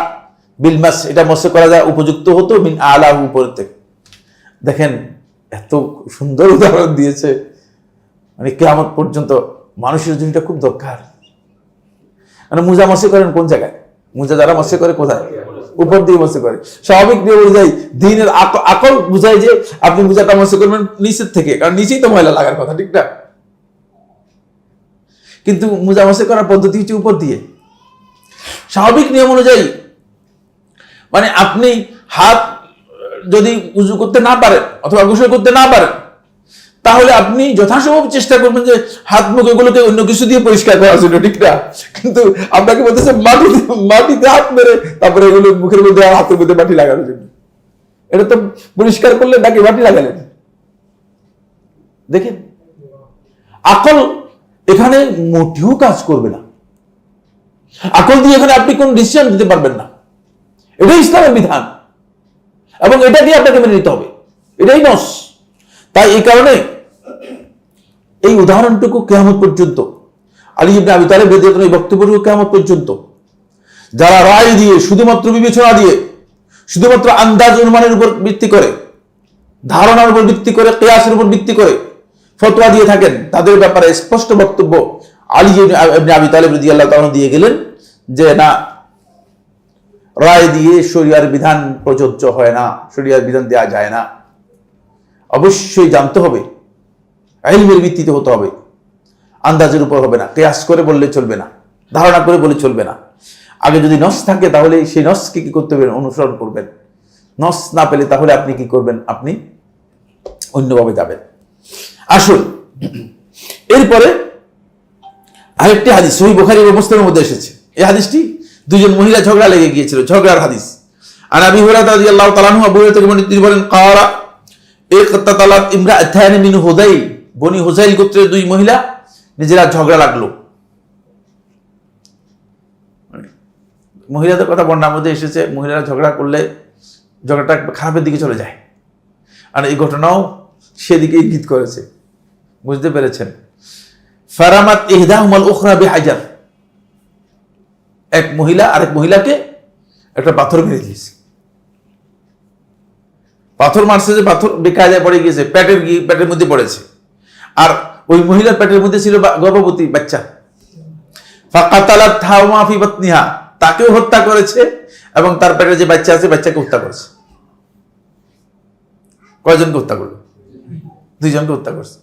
বিল মাস, এটা মসে করা যায় উপযুক্ত হতো, মিন আলাহু, উপর থেকে। দেখেন এত সুন্দর উদাহরণ দিয়েছে, মানে কিয়ামত পর্যন্ত মানুষের জন্য এটা খুব দরকার। মানে মুজা মসে করেন কোন জায়গায়? মুজা যারা মসে করে কোথায়? উপর দিয়ে মসে করে। স্বাভাবিক নিয়ম অনুযায়ী দিনের আকল বুঝায় যে আপনি মুজাটা মসে করবেন নিচের থেকে, কারণ নিচেই তো ময়লা লাগার কথা, ঠিক না? কিন্তু মুজা মসে করার পদ্ধতি হচ্ছে উপর দিয়ে। স্বাভাবিক নিয়ম অনুযায়ী মানে আপনি হাত যদি উজু করতে না পারেন অথবা গোসল করতে না পারেন, তাহলে আপনি যথাসম্ভব চেষ্টা করবেন যে হাত মুখ এগুলোকে অন্য কিছু দিয়ে পরিষ্কার করার জন্য, ঠিক না? কিন্তু আপনাকে বলতেছে মাটিতে হাত মেরে তারপরে এগুলো মুখের মধ্যে আর হাতের মধ্যে মাটি লাগানোর জন্য। এটা তো পরিষ্কার করলে নাকি মাটি লাগালেন? দেখেন আকল এখানে মোটেও কাজ করবে না। আকল দিয়ে এখানে আপনি কোন ডিসিশন দিতে পারবেন না। এটাই ইসলামের বিধান এবং এটা দিয়ে আপনাকে মেনে নিতে হবে, এটাই নস। তাই এই কারণে এই উদাহরণটুকু কিয়ামত পর্যন্ত, আলী ইবনে আবি তালেব রাদিয়াল্লাহু তাআলা এই বক্তব্যটুকু কিয়ামত পর্যন্ত যারা রায় দিয়ে, শুধুমাত্র বিবেচনা দিয়ে, শুধুমাত্র আন্দাজ অনুমানের উপর ভিত্তি করে, ধারণার উপর ভিত্তি করে, কিয়াসের উপর ভিত্তি করে ফতোয়া দিয়ে থাকেন, তাদের ব্যাপারে স্পষ্ট বক্তব্য আলী ইবনে আবি তালেব রাদিয়াল্লাহু তাআলা দিয়ে গেলেন যে না, রায় দিয়ে শরিয়ার বিধান প্রযোজ্য হয় না, শরিয়ার বিধান দেওয়া যায় না। অবশ্যই জানতে হবে, ইলমের ভিত্তিতে হতে হবে। আন্দাজের উপর হবে না, কিয়াস করে বললে চলবে না, ধারণা করে বলে চলবে না। আগে যদি নস থাকে তাহলে সেই নসকে কি করতে হবে, অনুসরণ করবেন। নস না পেলে তাহলে আপনি কি করবেন, আপনি অন্যভাবে যাবেন। আসুন এরপরে আরেকটি হাদিস সহিহ বুখারী এবং মুসলিমের মধ্যে এসেছে। এই হাদিসটি দুজন মহিলা ঝগড়া লেগে গিয়েছিল, ঝগড়ার হাদিস। আর আবি হুরায়রা রাদিয়াল্লাহু তাআলা আনহু, আবু হুরায়রা থেকে বর্ণিত, তিনি বলেন, ক্বালা ইকতাতালাত ইমরাআতানি মিন হুযাইল, বনি হুযাইল গোত্রের দুই মহিলা নিজেরা ঝগড়া লাগলো। মহিলাদের কথা বর্ণনার মধ্যে এসেছে, মহিলারা ঝগড়া করলে ঝগড়াটা খারাপের দিকে চলে যায়। আর এই ঘটনাও সেদিকে ইঙ্গিত করেছে, বুঝতে পেরেছেন। ফারামাত ইহদাহুমাল উখরা বিহাজার, এক মহিলা আরেক মহিলাকে একটা পাথর মেরে দিয়েছে। পাথর মারছে, যে পাথর বেকায়দায় পড়ে গিয়েছে, পেটের মধ্যে পড়েছে। আর ওই মহিলার পেটের মধ্যে ছিল গর্ভবতী বাচ্চা। ফাকাতালাতহা ওয়া ফি বাতনিহা, তাকেও হত্যা করেছে এবং তার পেটে যে বাচ্চা আছে বাচ্চাকে হত্যা করেছে। কয়জনকে হত্যা করলো? দুইজনকে হত্যা করছে।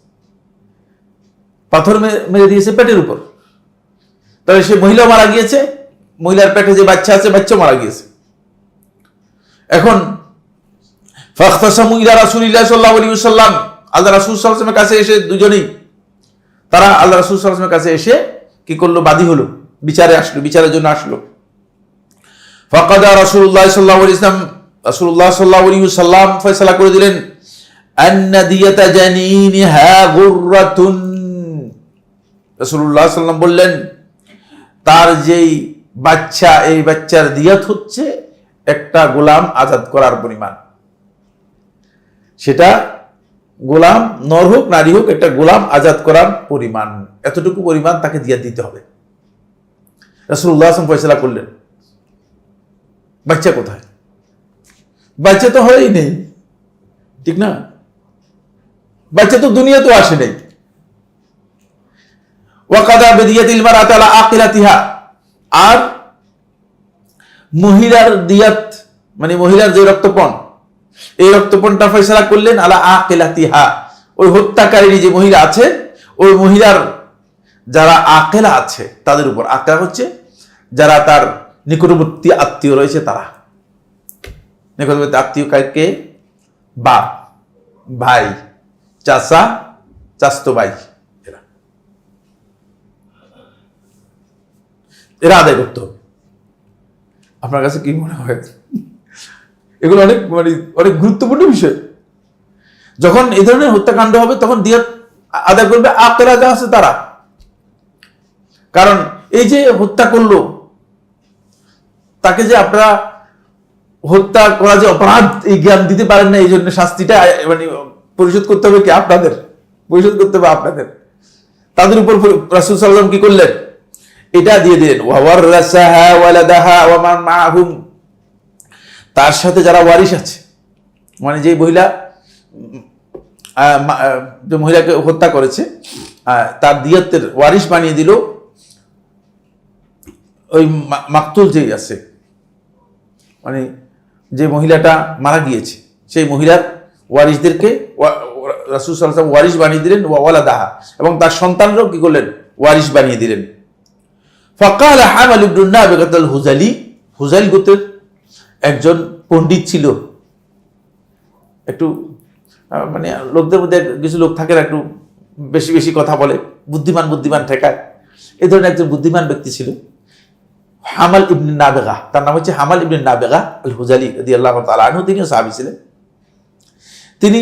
পাথর মেরে দিয়েছে পেটের উপর। তাহলে সে মহিলা মারা গিয়েছে, মহিলার পেটে যে বাচ্চা আছে বাচ্চা মারা গিয়েছে। এখন ফাখতাসামু ইলা রাসূলিল্লাহ সাল্লাল্লাহু আলাইহি ওয়াসাল্লাম, আল্লাহ রাসূল সাল্লাল্লাহু আলাইহি ওয়াসাল্লামের কাছে এসে দুজনেই তারা আল্লাহ রাসূল সাল্লাল্লাহু আলাইহি ওয়াসাল্লামের কাছে এসে কি করলো, বাদী হলো, বিচারের জন্য আসলো। ফাকাদা রাসূলুল্লাহ সাল্লাল্লাহু আলাইহি ওয়াসাল্লাম, রাসূলুল্লাহ সাল্লাল্লাহু আলাইহি ওয়াসাল্লাম ফয়সালা করে দিলেন, আন্না দিয়াতা জানিনিহা গুররাতুন, রাসূলুল্লাহ সাল্লাল্লাহু আলাইহি ওয়াসাল্লাম বললেন, তার যেই বাচ্চা, এই বাচ্চার দিয়াত হচ্ছে একটা গোলাম আজাদ করার পরিমাণ। সেটা গোলাম, নর হোক নারী হোক, একটা গোলাম আজাদ করার পরিমাণ, এতটুকু পরিমাণ তাকে দিয়াত দিতে হবে। রাসূলুল্লাহ সাল্লাল্লাহু আলাইহি ওয়াসাল্লাম ফয়সালা করলেন। বাচ্চা কোথায়? বাচ্চা তো হয়ই নেই, ঠিক না? বাচ্চা তো দুনিয়াতেও আসে নেই। ওয়াকাদা বিদিয়াতিল মারআতি আলা আকিলাতিহা, আর মহিলার দিয়াত মানে মহিলার যে রক্তপণ, এই রক্তপণটা ফয়সালা করলেন আলা আকিলাতিহা, ওই হত্যাকারী যে মহিলা আছে, ওই মহিলার যারা আকেলা আছে তাদের উপর। আকেলা হচ্ছে যারা তার নিকটবর্তী আত্মীয় রয়েছে, তারা নিকটবর্তী আত্মীয় কাকে? বাপ, ভাই, চাচা, চাচতো ভাই, এরা আদায় করতে হবে। আপনার কাছে কি মনে হয়? এগুলো অনেক গুরুত্বপূর্ণ বিষয়। যখন এই ধরনের হত্যাকাণ্ড হবে তখন দিয়াত আদায় করবে আকেলা যা আছে তারা। কারণ এই যে হত্যা করলো, তাকে যে আপনারা হত্যা করা যে অপরাধ, এই জ্ঞান দিতে পারেন না, এই জন্য শাস্তিটা পরিশোধ করতে হবে কি? আপনাদের পরিশোধ করতে হবে আপনাদের। তাদের উপর রাসূল সাল্লাল্লাহু আলাইহি ওয়াসাল্লাম কি করলেন? এটা দিয়ে দিলেন, ওয়ারাসাহা ওয়ালাদাহা ওয়া মান মাআহুম, তার সাথে যারা ওয়ারিশ আছে, মানে যে মহিলা যে মহিলাকে হত্যা করেছে তার দিয়াতের ওয়ারিশ বানিয়ে দিল ওই মাকতুল যেই আছে, মানে যে মহিলাটা মারা গিয়েছে সেই মহিলার ওয়ারিশদেরকে রাসূল সাল্লাল্লাহু আলাইহি ওয়াসাল্লাম ওয়ারিশ বানিয়ে দিলেন, ওয়ালাদাহা, এবং তার সন্তানরাও কি করলেন? ওয়ারিশ বানিয়ে দিলেন। ফাকাল হামাল ইবনে নাবিগাত আল হুযালি, হুযাইল গোত্রের একজন পণ্ডিত ছিল, একটু মানে লোকদের মধ্যে কিছু লোক থাকে একটু বেশি বেশি কথা বলে, বুদ্ধিমান ঠেকায়, এই ধরনের একজন বুদ্ধিমান ব্যক্তি ছিল হামাল ইবনে নাবিগা, তার নাম হচ্ছে হামাল ইবনে নাবিগা আল হুযালি রাদিয়াল্লাহু তাআলা আনহু, তিনি সাহাবী ছিলেন। তিনি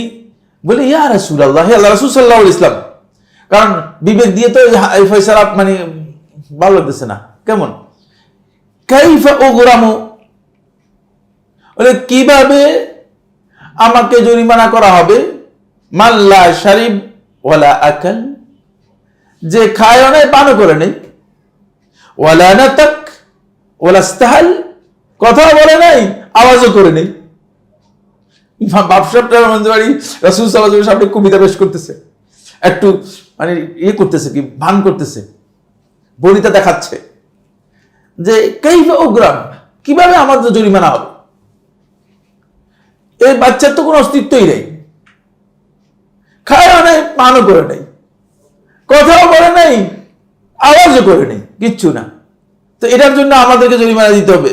বলে, ইয়া রাসূলুল্লাহ, হে আল্লাহ রাসূল সাল্লাল্লাহু আলাইহি ওয়াসাল্লাম, কারণ বিবেক দিয়ে তো এই ফয়সালা মানে ভালো লাগতেছে না, কেমন? কাইফা উগরামু, বলে কিভাবে আমাকে জরিমানা করা হবে? মাল্লা শারিব ওয়ালা আকাল, যে খায়ও নাই পানও করে নেই, ওয়ালা নাতাক ওয়ালা ইস্তাহাল, কথাও বলে নাই আওয়াজও করে নেই। বাপসাপটার মধ্যে বাড়ি রাসূল সাল্লাল্লাহু আলাইহি ওয়াসাল্লাম সামনে কবিতা পেশ করতেছে, একটু মানে করতেছে কি, ভান করতেছে, বলিতা দেখাচ্ছে যে কাইফা উগরাম, কিভাবে আমাদের জরিমানা হবে? এই বাচ্চার তো কোনো অস্তিত্বই নেই, খায়ও নেই পানও করে নেই, কথাও বলে নাই, আওয়াজও করে নেই, কিচ্ছু না। তো এটার জন্য আমাদেরকে জরিমানা দিতে হবে।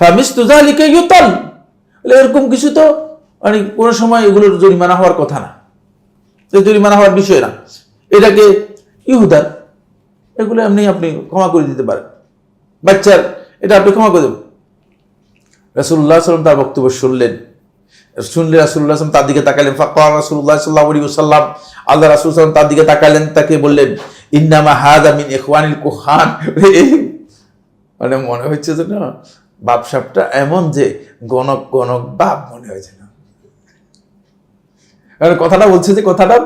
ফামিসলু যালিকা ইউতাল, এরকম কিছু তো মানে কোনো সময় এগুলোর জরিমানা হওয়ার কথা না, জরিমানা হওয়ার বিষয় না। এটাকে ইহুদার, এগুলো এমনি আপনি ক্ষমা করে দিতে পারেন। বাচ্চার এটা আপনি ক্ষমা করে দেবেন। রাসূলুল্লাহ সাল্লাল্লাহু আলাইহি ওয়াসাল্লাম তার বক্তব্য শুনলে রাসূলুল্লাহ সাল্লাল্লাহু তার দিকে তাকালেন। ফাকাল রাসূলুল্লাহ সাল্লাল্লাহু আলাইহি ওয়াসাল্লাম, আল্লাহ রাসূল সাল্লাল্লাহু তার দিকে তাকালেন, তাকে বললেন, ইন্নামা হাযা মিন ইখওয়ানিল কুহান। মানে মনে হচ্ছে যে না, বাপ সাপটা এমন যে গণক গণক বাপ মনে হয়েছে না, কারণ কথাটা বলছে যে কথাটা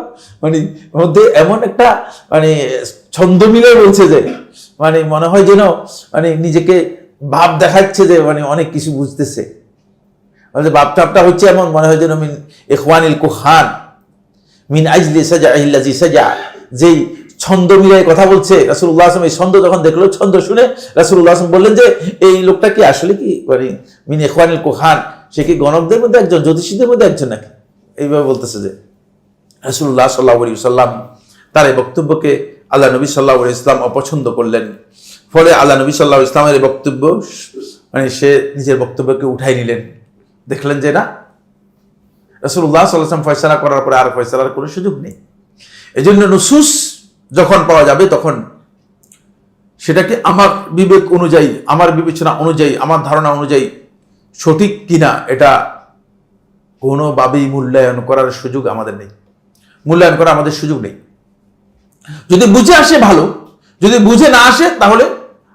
মানে মধ্যে এমন একটা মানে ছন্দ মিলে বলছে যে মানে মনে হয় যেন মানে নিজেকে ভাব দেখাচ্ছে যে মানে অনেক কিছু বুঝতেছে। বাপটাপটা হচ্ছে এমন মনে হয় যেন মিন ইখওয়ানিল কুহান মিন আজলি সাজাইল্লাজি সাজা, যেই ছন্দ মিলাই কথা বলছে। রাসূলুল্লাহ সাল্লাল্লাহু আলাইহি ওয়াসাল্লাম এই ছন্দ যখন দেখলো, ছন্দ শুনে রাসূলুল্লাহ সাল্লাল্লাহু আলাইহি ওয়াসাল্লাম বললেন যে এই লোকটা কি আসলে কি মানে মিন ইখওয়ানিল কুহান, সে কি গণকদের মধ্যে একজন, জ্যোতিষীদের মধ্যে একজন নাকি, এইভাবে বলতেছে। যে রাসূলুল্লাহ সাল্লাল্লাহু আলাইহি ওয়াসাল্লাম তার এই বক্তব্যকে আল্লাহ নবী সাল্লাল্লাহু আলাইহি ওয়াসাল্লাম অপছন্দ করলেন। ফলে আল্লাহ নবী সাল্লাল্লাহু আলাইহি ওয়াসাল্লামের এই বক্তব্য মানে সে নিজের বক্তব্যকে উঠাই নিলেন। দেখলেন যে না, রাসূলুল্লাহ সাল্লাল্লাহু আলাইহি ওয়াসাল্লাম ফয়সালা করার পরে আর ফয়সালার কোনো সুযোগ নেই। এজন্য নুসুস যখন পাওয়া যাবে তখন সেটাকে আমার বিবেক অনুযায়ী, আমার বিবেচনা অনুযায়ী, আমার ধারণা অনুযায়ী সঠিক কিনা এটা কোনোভাবেই মূল্যায়ন করার সুযোগ আমাদের নেই, মূল্যায়ন করার আমাদের সুযোগ নেই। যদি বুঝে আসে ভালো, যদি বুঝে না আসে তাহলে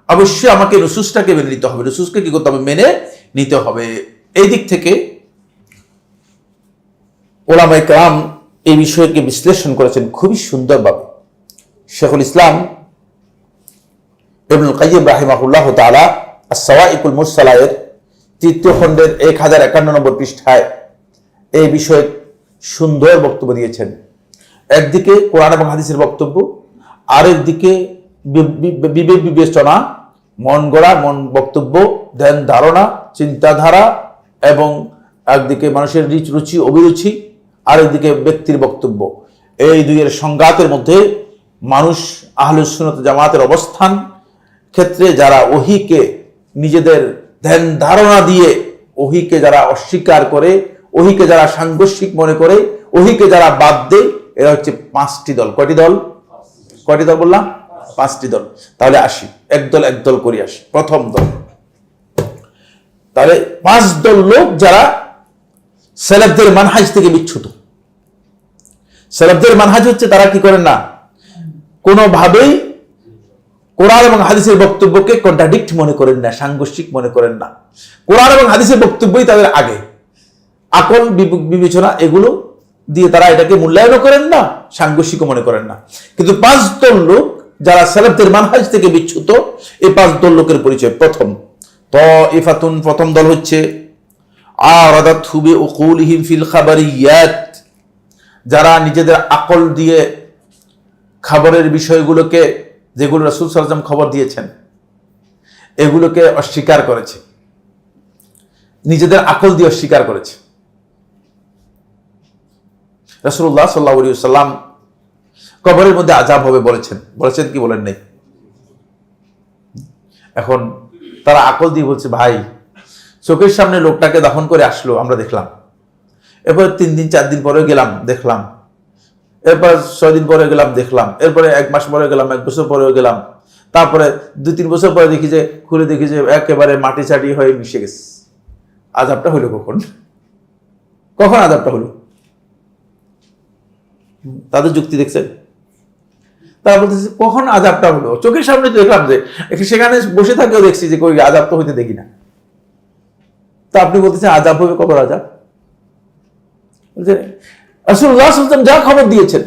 অবশ্যই আমাকে নুসুসটাকে মেনে নিতে হবে, নুসুসকে কি করতে হবে, মেনে নিতে হবে। এই দিক থেকে ওলামায়ে কেরাম এই বিষয়কে বিশ্লেষণ করেছেন খুবই সুন্দরভাবে। শেখুল ইসলাম ইবনুল কাইয়্যিম রাহিমাহুল্লাহ তাআলা আস-সাওয়াইকুল মুরসালায়ের ৩য় খণ্ডের 1051 নম্বর পৃষ্ঠায় এই বিষয়ে সুন্দর বক্তব্য দিয়েছেন। একদিকে কোরআন এবং হাদিসের বক্তব্য, আরেক দিকে বিবেক বিবেচনা, মন গড়া মন বক্তব্য, ধ্যান ধারণা, চিন্তাধারা, এবং একদিকে মানুষের রুচি অভিরুচি, আরেকদিকে ব্যক্তির বক্তব্য। এই দুইয়ের সংঘাতের মধ্যে মানুষ আহলুস সুন্নাত জামাতের অবস্থান ক্ষেত্রে যারা ওহীকে নিজেদের ধ্যান ধারণা দিয়ে ওহীকে যারা অস্বীকার করে, ওহীকে যারা সাংঘর্ষিক মনে করে, ওহীকে যারা বাদ দেয়, এরা হচ্ছে 5টি দল। কয়টি দল? কয়টি দল বললাম? 5টি দল। তাহলে আসি একদল একদল করে আসি। প্রথম দল, তাহলে 5 দল লোক যারা সালাফদের মানহাজ থেকে বিচ্যুত। সালাফদের মানহাজ হচ্ছে তারা কি করেন না, কোনোভাবেই কোরআন এবং হাদিসের বক্তব্যকে কন্ট্রাডিক্ট মনে করেন না, সাংঘর্ষিক মনে করেন না। কোরআন এবং হাদিসের বক্তব্যই তাদের আগে, আকল বিবেচনা এগুলো দিয়ে তারা এটাকে মূল্যায়ন করেন না, সাংঘর্ষিকও মনে করেন না। কিন্তু 5 দল লোক যারা সালাফদের মানহাজ থেকে বিচ্যুত, এই 5 দল লোকের পরিচয়। প্রথম তাইফাতুন, প্রথম দল হচ্ছে আরাদাতহু বিউকুলিহিম ফিল খাবারিয়াত, যারা নিজেদের আকল দিয়ে খবরের বিষয়গুলোকে, যেগুলো রাসূল সাল্লাল্লাহু আলাইহি ওয়াসাল্লাম খবর দিয়েছেন, এগুলোকে অস্বীকার করেছে, নিজেদের আকল দিয়ে অস্বীকার করেছে। রাসূলুল্লাহ সাল্লাল্লাহু আলাইহি ওয়াসাল্লাম কবরের মধ্যে আযাব হবে বলেছেন, বলেছেন কি বলেন নাই? এখন তারা আকল দিয়ে বলছে, ভাই চোখের সামনে লোকটাকে দাফন করে আসলো, আমরা দেখলাম, এরপর 3 দিন 4 দিন পরে গেলাম দেখলাম, এরপর 6 দিন পরে গেলাম দেখলাম, এরপরে 1 মাস পরে গেলাম, 1 বছর পরে গেলাম, তারপরে 2-3 বছর পরে দেখি যে খুলে দেখি যে একেবারে মাটি চাটি হয়ে মিশে গেছে। আযাবটা হলো কখন? কখন আযাবটা হলো? তাদের যুক্তি দেখছেন? তারা বলতেছে কখন আযাবটা হলো? চোখের সামনে দেখলাম যে, সেখানে বসে থাকেও দেখছি যে কই আযাব তো হইতে দেখি না। তা আপনি বলতেছেন আযাব হবে, কবর আযাব? রাসূলুল্লাহ সাল্লাল্লাহু আলাইহি ওয়াসাল্লাম যা খবর দিয়েছেন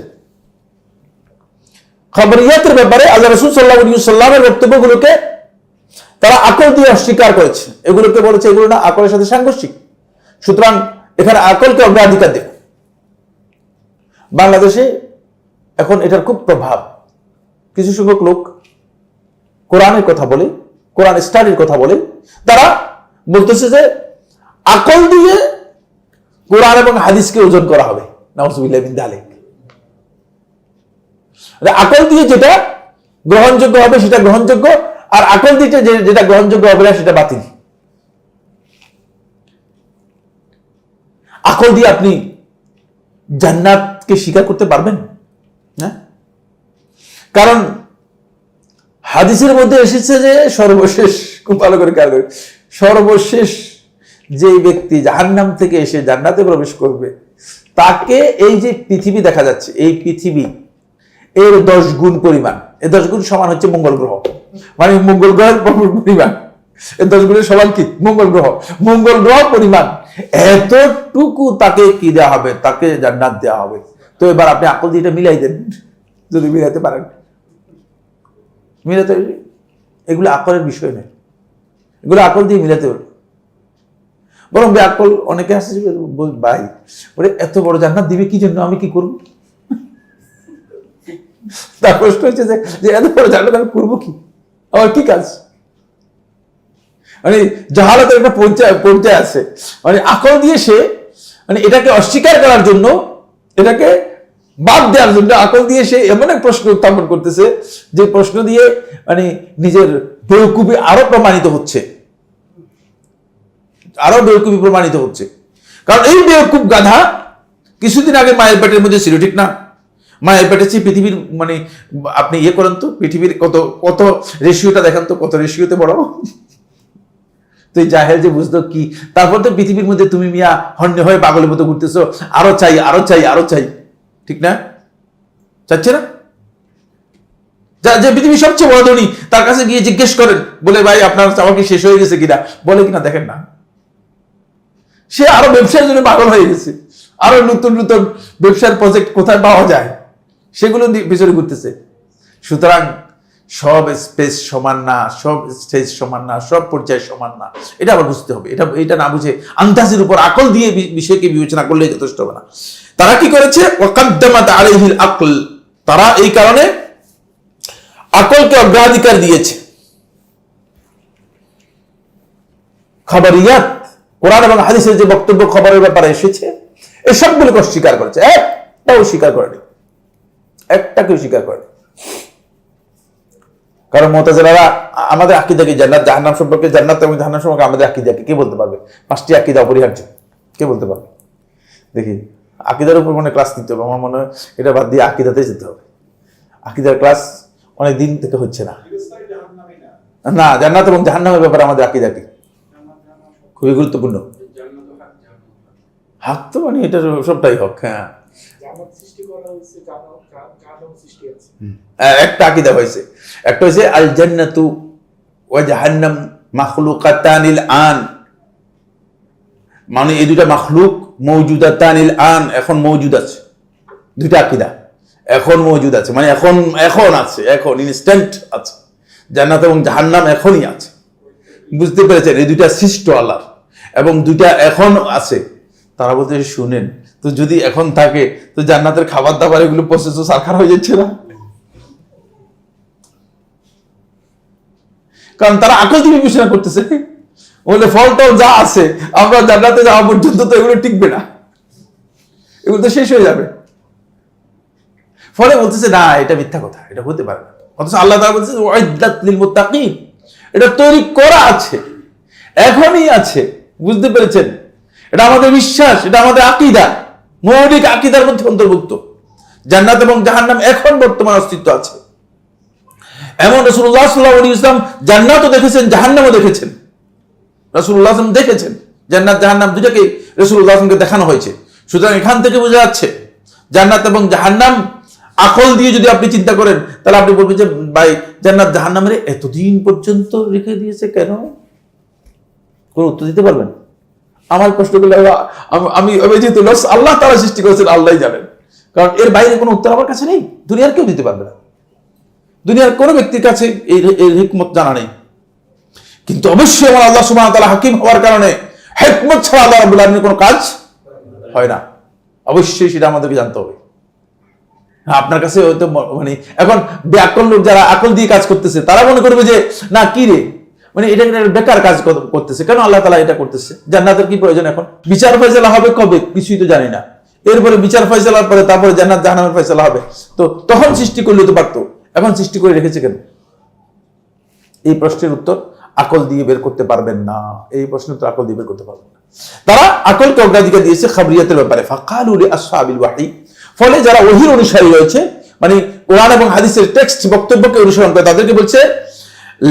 খবরিয়াতের ব্যাপারে, আল্লাহ রাসূল সাল্লাল্লাহু আলাইহি ওয়াসাল্লামের বক্তব্যগুলোকে তারা আকল দিয়ে অস্বীকার করেছে, এগুলোকে বলেছে এগুলো না আকলের সাথে সাংঘর্ষিক, সুতরাং এখানে আকলকে অগ্রাধিকার দেব। বাংলাদেশে এখন এটার খুব প্রভাব। কিছু সংখ্যক লোক কোরআনের কথা বলে, কোরআন স্টাডির কথা বলে, তারা বলতেছে যে আকল দিয়ে কোরআন এবং হাদিসকে ওজন করা হবে। নাউযুবিল্লাহি মিন যালিক। আকল দিয়ে যেটা গ্রহণযোগ্য হবে সেটা গ্রহণযোগ্য, আর আকল দিয়ে যেটা গ্রহণযোগ্য হবে না সেটা বাতিল। আকল দিয়ে আপনি জান্নাতকে স্বীকার করতে পারবেন না? কারণ হাদিসের মধ্যে এসেছে যে সর্বশেষ, খুব ভালো করে খেয়াল করি, সর্বশেষ যে ব্যক্তি জাহান্নাম থেকে এসে জান্নাতে প্রবেশ করবে তাকে এই যে পৃথিবী দেখা যাচ্ছে, এই পৃথিবী এর 10 গুণ পরিমাণ, এই 10 গুণ সমান হচ্ছে মঙ্গল গ্রহ, মানে মঙ্গল গ্রহের পরিমাণ, এই 10 গুণের সমান কি মঙ্গল গ্রহ, মঙ্গল গ্রহ পরিমাণ এতটুকু তাকে কি দেওয়া হবে, তাকে জান্নাত দেওয়া হবে। তো এবার আপনি আকল দিয়ে এটা মিলাই দেন, যদি মিলাইতে পারেন। মিলাতে, এগুলো আকলের বিষয় নয়, এগুলো আকল দিয়ে মিলাতে পারবে। বরং আকল অনেকে আসছে ভাই ওরে এত বড় জান্নাত দিবে কি জন্য, আমি কি করবো? তার প্রশ্ন হচ্ছে যে এত বড় জান্নাত আমি করবো কি, আমার কি কাজ? মানে জাহালাতের একটা পর্যায়ে আছে, মানে আকল দিয়ে সে মানে এটাকে অস্বীকার করার জন্য, এটাকে বাদ দেওয়ার জন্য আকল দিয়ে সে এমন এক প্রশ্ন উত্থাপন করতেছে যে প্রশ্ন দিয়ে মানে নিজের বেওকুফি আরো প্রমাণিত হচ্ছে, আরো বেওকুফি প্রমাণিত হচ্ছে। কারণ এই বেওকুফ গাধা কিছুদিন আগে মায়ের পেটের মধ্যে ছিল, ঠিক না? মায়ের পেটে চেয়ে পৃথিবীর মানে আপনি ইয়ে করেন তো, পৃথিবীর কত রেশিওটা দেখেন তো, কত রেশিওতে বড়। তুই জাহেল যে বুঝতো কি, তারপর তো পৃথিবীর মধ্যে তুমি মিয়া হন্যে হয়ে পাগলের মতো ঘুরতেছো, আরো চাই আরো চাই আরো চাই, ঠিক না? চাচ্ছে না? যে পৃথিবীর সবচেয়ে বড় ধনী তার কাছে গিয়ে জিজ্ঞেস করেন, বলে ভাই আপনার চাওয়া কি শেষ হয়ে গেছে কিনা, বলে কিনা দেখেন না, সে আরো ব্যবসার জন্য পাগল হয়ে গেছে, আরো নতুন নতুন ব্যবসার প্রজেক্ট কোথায় পাওয়া যায় সেগুলো পিছনে ঘুরতেছে। সুতরাং সব স্পেস সমান না, সব স্টেজ সমান না, সব পর্যায়ে সমান না, এটা আবার বুঝতে হবে। এটা না বুঝে আন্দাজের উপর আকল দিয়ে বিষয়কে বিবেচনা করলে যথেষ্ট হবে না। তারা কি করেছে, ওয়াকাদ্দামাত আলাইহিল আকল, তারা এই কারণে আকলকে অগ্রাধিকার দিয়েছে। খবরিয়াত, কোরআন এবং হাদিসের যে বক্তব্য খবরের ব্যাপারে এসেছে, এই সবগুলোকে অস্বীকার করেছে, একটাও স্বীকার করেনি, একটাকেও স্বীকার করেনি। কারণ মুতাজিলারা আমাদের আকীদা কি, জান্নাত জাহান্নাম সম্পর্কে, জান্নাত এবং জাহান্নাম সম্পর্কে আমাদের আকীদা কি, কে বলতে পারবে? 5টি আকীদা অপরিহার্য, কে বলতে পারবে? দেখি, আকীদার উপর মনে ক্লাস নিতে হবে, আমার মনে হয় এটা বাদ দিয়ে আকীদাতে যেতে হবে। আকীদার ক্লাস অনেক দিন থেকে হচ্ছে না। না, জান্নাত এবং জাহান্নামের ব্যাপারে আমাদের আকীদা কি খুবই গুরুত্বপূর্ণ। হক তো মানে এটা সবটাই হক। হ্যাঁ, একটা আকীদা হয়েছে, একটা হয়েছে আল জান্নাতু ওয়া জাহান্নাম মাখলুকাতানিল আন, মানে এই দুটা মাখলুক মওজুদাতানিল আন, এখন মওজুদ আছে। দুইটা আকীদা, এখন মওজুদ আছে মানে এখন আছে, এখন ইনস্ট্যান্ট আছে। জান্নাত এবং জাহান্নাম এখনই আছে, বুঝতে পেরেছেন? এই দুইটা সৃষ্ট আল্লাহর, এবং দুইটা এখন আছে। তারা বলতে শুনেন তো, যদি এখন থাকে তো জান্নাতের খাবার দাবার এগুলো প্রসেস সারখার হয়ে যাচ্ছে না? কারণ তারা আকল দিয়ে বিবেচনা করতেছে, বলে ফলটাও যা আছে আমরা জান্নাতে যাওয়া পর্যন্ত তো এগুলো টিকবে না, এগুলো তো শেষ হয়ে যাবে। ফলে বলতেছে না, এটা মিথ্যা কথা, এটা হতে পারে না। অথচ আল্লাহ তাআলা বলতেছে উইদ্দাত লিল মুত্তাকিন, এটা তৈরি করা আছে, এখনই আছে। বুঝতে পেরেছেন? এটা আমাদের বিশ্বাস, এটা আমাদের আকীদা, মৌলিক আকীদার মধ্যে অন্তর্ভুক্ত। জান্নাত এবং জাহান্নাম এখন বর্তমান অস্তিত্ব আছে। এমন রাসূলুল্লাহ সাল্লাল্লাহু আলাইহি ওয়াসাল্লাম জান্নাতও দেখেছেন, জাহান্নামও দেখেছেন। রাসূলুল্লাহ সাল্লাল্লাহু আলাইহি ওয়াসাল্লাম দেখেছেন জান্নাত জাহান্নাম দুটোকে, রাসূলুল্লাহ সাল্লাল্লাহু আলাইহি ওয়াসাল্লামকে দেখানো হয়েছে। সুতরাং এখান থেকে বোঝা যাচ্ছে জান্নাত এবং জাহান্নাম আকল দিয়ে যদি আপনি চিন্তা করেন, তাহলে আপনি বলবেন যে ভাই জান্নাত জাহান্নামের এতদিন পর্যন্ত রেখে দিয়েছে কেন? কোন উত্তর দিতে পারবেন? আমার প্রশ্ন করলে আমি যেহেতু আল্লাহ তাআলা সৃষ্টি করেছেন, আল্লাহই জানেন, কারণ এর বাইরে কোনো উত্তর আমার কাছে নেই, দুনিয়ার কেউ দিতে পারবে না, দুনিয়ার কোনো ব্যক্তির কাছে এই হিকমত জানা নেই। কিন্তু অবশ্যই আমার আল্লাহ সুবহানাহু ওয়া তাআলা হাকিম হওয়ার কারণে হিকমত ছাড়া আল্লাহ রাব্বুল আলামিনের কোনো কাজ হয় না, অবশ্যই সেটা আমাদেরকে জানতে হবে। আপনার কাছে হয়তো মানে এখন বেআকল লোক যারা আকল দিয়ে কাজ করতেছে, তারা মনে করবে যে না কি রে, মানে এটা বেকার কাজ করতেছে, কেন আল্লাহ তাআলা এটা করতেছে, জান্নাতের কি প্রয়োজন? এখন বিচার ফয়সালা হবে কবে কিছুই তো জানি না, এরপরে বিচার ফয়সালার পরে তারপরে জান্নাত জাহান্নামের ফয়সালা হবে। তো তখন সৃষ্টি করলে তো পারতো, এখন সৃষ্টি করে রেখেছে কেন? এই প্রশ্নের উত্তর আকল দিয়ে বের করতে পারবেন না। এই প্রশ্নের উত্তর আকল দিয়ে বের করতে পারবেন না। তারা আকলকে অগ্রাধিকার দিয়েছে খাবরিয়াতের ব্যাপারে। ফাকালু লিআসহাবিল ওয়াহি, ফলে যারা ওহীর অনুসারী রয়েছে, মানে কোরআন এবং হাদিসের টেক্সট বক্তব্যকে অনুসরণ করে, তাদেরকে বলছে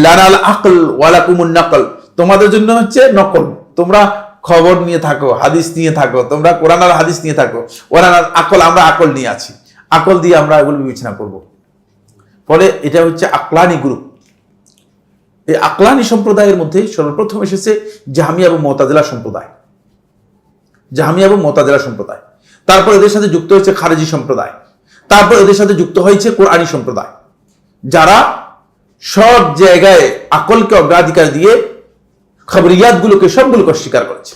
লানাল আকল ওয়ালাকুমুন নাকল, তোমাদের জন্য হচ্ছে নকল, তোমরা খবর নিয়ে থাকো, হাদিস নিয়ে থাকো, তোমরা কোরআন আর হাদিস নিয়ে থাকো। ওয়ালানাল আকল, আমরা আকল নিয়ে আছি, আকল দিয়ে আমরা এগুলো বিবেচনা করব। ফলে এটা হচ্ছে আকলানি গ্রুপ। এই আকলানি সম্প্রদায়ের মধ্যে সর্বপ্রথম এসেছে জাহমিয়া এবং মুতাজিলা সম্প্রদায়। জাহমিয়া এবং মুতাজিলা সম্প্রদায়, তারপর এদের সাথে যুক্ত হয়েছে খারেজি সম্প্রদায়, তারপর এদের সাথে যুক্ত হয়েছে কোরআনী সম্প্রদায়, যারা সব জায়গায় আকলকে অগ্রাধিকার দিয়ে খবরিয়াতগুলোকে সবগুলোকে অস্বীকার করেছে,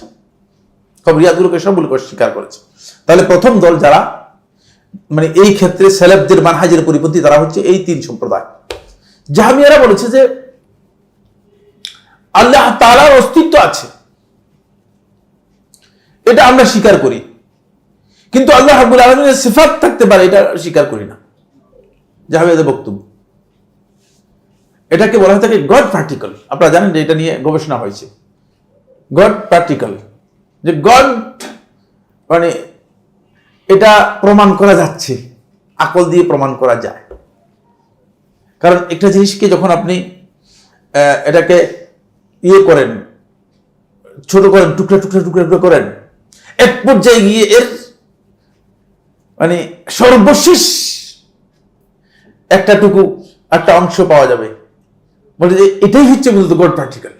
খবরিয়াতগুলোকে সবগুলোকে অস্বীকার করেছে। তাহলে প্রথম দল যারা মানে এই ক্ষেত্রে সেলেফদের মানহাজের পরিপন্থী, তারা হচ্ছে এই তিন সম্প্রদায়। জাহমিয়ারা বলেছে যে আল্লাহ তাআলার অস্তিত্ব আছে, এটা আমরা স্বীকার করি, কিন্তু আল্লাহ রাব্বুল আলামিনের সিফাত থাকতে পারে এটা স্বীকার করি না। জাহমিয়াদের বক্তব্য, এটাকে বলা হয় থাকে গড পার্টিকল। আপনারা জানেন যে এটা নিয়ে গবেষণা হয়েছে, গড পার্টিকল, যে গড মানে এটা প্রমাণ করা যাচ্ছে, আকল দিয়ে প্রমাণ করা যায়। কারণ একটা জিনিসকে যখন আপনি এটাকে ইয়ে করেন, ছোট করেন, টুকরা টুকরা টুকরা টুকরা করেন, এক পর্যায়ে গিয়ে এর মানে সর্বশেষ একটা অংশ পাওয়া যাবে, বলে যে এটাই হচ্ছে মূলত গড পার্টিকল।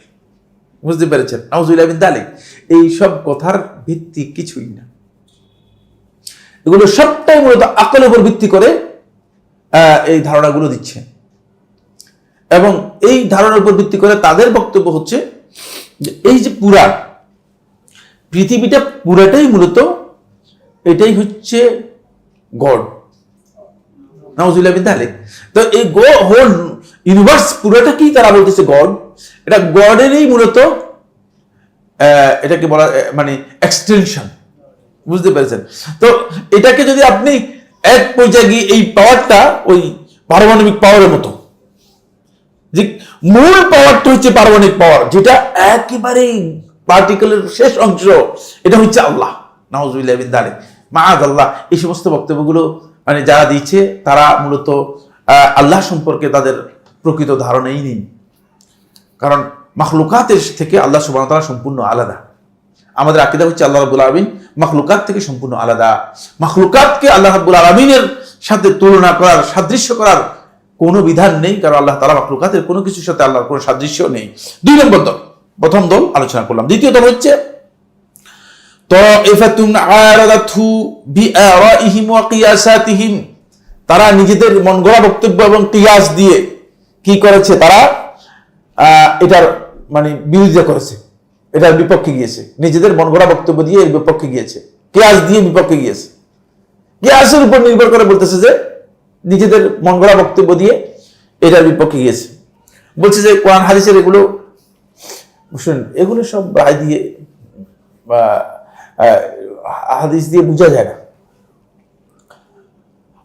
বুঝতে পেরেছেন? নাউযুবিল্লাহি মিন যালিক। এই সব কথার ভিত্তি কিছুই না, এগুলো সবটাই মূলত আকলের উপর ভিত্তি করে এই ধারণাগুলো দিচ্ছে। এবং এই ধারণার উপর ভিত্তি করে তাদের বক্তব্য হচ্ছে যে এই যে পুরা পৃথিবীটা পুরাটাই মূলত এটাই হচ্ছে গড। নাউযুবিল্লাহি মিন যালিক। তো এই হোল ইউনিভার্স পুরোটা কি তারা বলতেছে গড, এটা গডেরই মূলত এটাকে বলা মানে এক্সটেনশন। বুঝতে পেরেছেন? তো এটাকে যদি আপনি এক পর্যায়ে গিয়ে এই পাওয়ারটা ওই পারমাণবিক পাওয়ারের মতো, যে মূল পাওয়ারটা হচ্ছে পারমাণবিক পাওয়ার, যেটা একেবারে পার্টিকেলের শেষ অংশ, এটা হচ্ছে আল্লাহ। নাউযুবিল্লাহি মিন যালিক, মাআযাল্লাহ। এই সমস্ত বক্তব্যগুলো মানে যারা দিচ্ছে তারা মূলত আল্লাহ সম্পর্কে তাদের প্রকৃত ধারণাই নেই। কারণ মাখলুকাতের থেকে আল্লাহ সুবহানাহু ওয়া তাআলা সম্পূর্ণ আলাদা। আমাদের আকীদা হচ্ছে আল্লাহ রাব্বুল আলামিন মাখলুকাত থেকে সম্পূর্ণ আলাদা। মাখলুকাতকে আল্লাহ রাব্বুল আলামিনের সাথে তুলনা করার, সাদৃশ্য করার কোনো বিধান নেই, কারণ আল্লাহ তাআলা মাখলুকাতের কোনো কিছুর সাথে আল্লাহর কোনো সাদৃশ্য নেই। দুই নম্বর দল, প্রথম দল আলোচনা করলাম। দ্বিতীয় দল হচ্ছে তাইফাতুন আরাদাতহু বিআরাইহিম ওয়া কিয়াসাতিহিম, তারা নিজেদের মন গড়া বক্তব্য এবং কিয়াস দিয়ে কি করেছে, তারা এটার মানে বিরোধিতা করেছে, এটার বিপক্ষে গিয়েছে, নিজেদের মন গড়া বক্তব্য দিয়ে এর বিপক্ষে গিয়েছে, কিয়াস দিয়ে বিপক্ষে গিয়েছে। কিয়াসের উপর নির্ভর করে বলতেছে যে নিজেদের মন গড়া বক্তব্য দিয়ে এটার বিপক্ষে গিয়েছে। বলছে যে কোরআন হাদিসের এগুলো শুনেন, এগুলো সব রায় দিয়ে বা হাদিস দিয়ে বোঝা যায় না।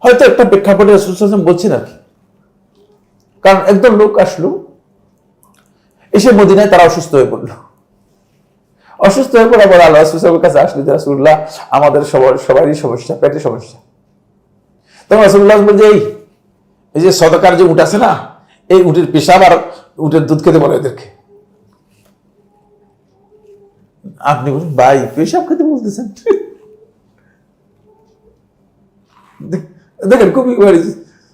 হয়তো একটা প্রেক্ষাপটে রাসূল সাল্লাল্লাহু আলাইহি ওয়াসাল্লাম বলছেন আর কি। কারণ একদল লোক আসলো, এসে মদিনায় তারা অসুস্থ হয়ে পড়লো। অসুস্থ হয়ে পড়া পরে আল্লাহ রাসূলের কাছে আসলে, রাসূলুল্লাহ আমাদের সবারই সমস্যা, পেটের সমস্যা। তখন রাসূলুল্লাহ বলছে এই যে সদকার যে উট আছে না, এই উটের পেশাব আর উটের দুধ খেতে বলে এদেরকে। আপনি বলুন ভাই, পেশাব খেতে বলতেছেন? দেখেন খুবই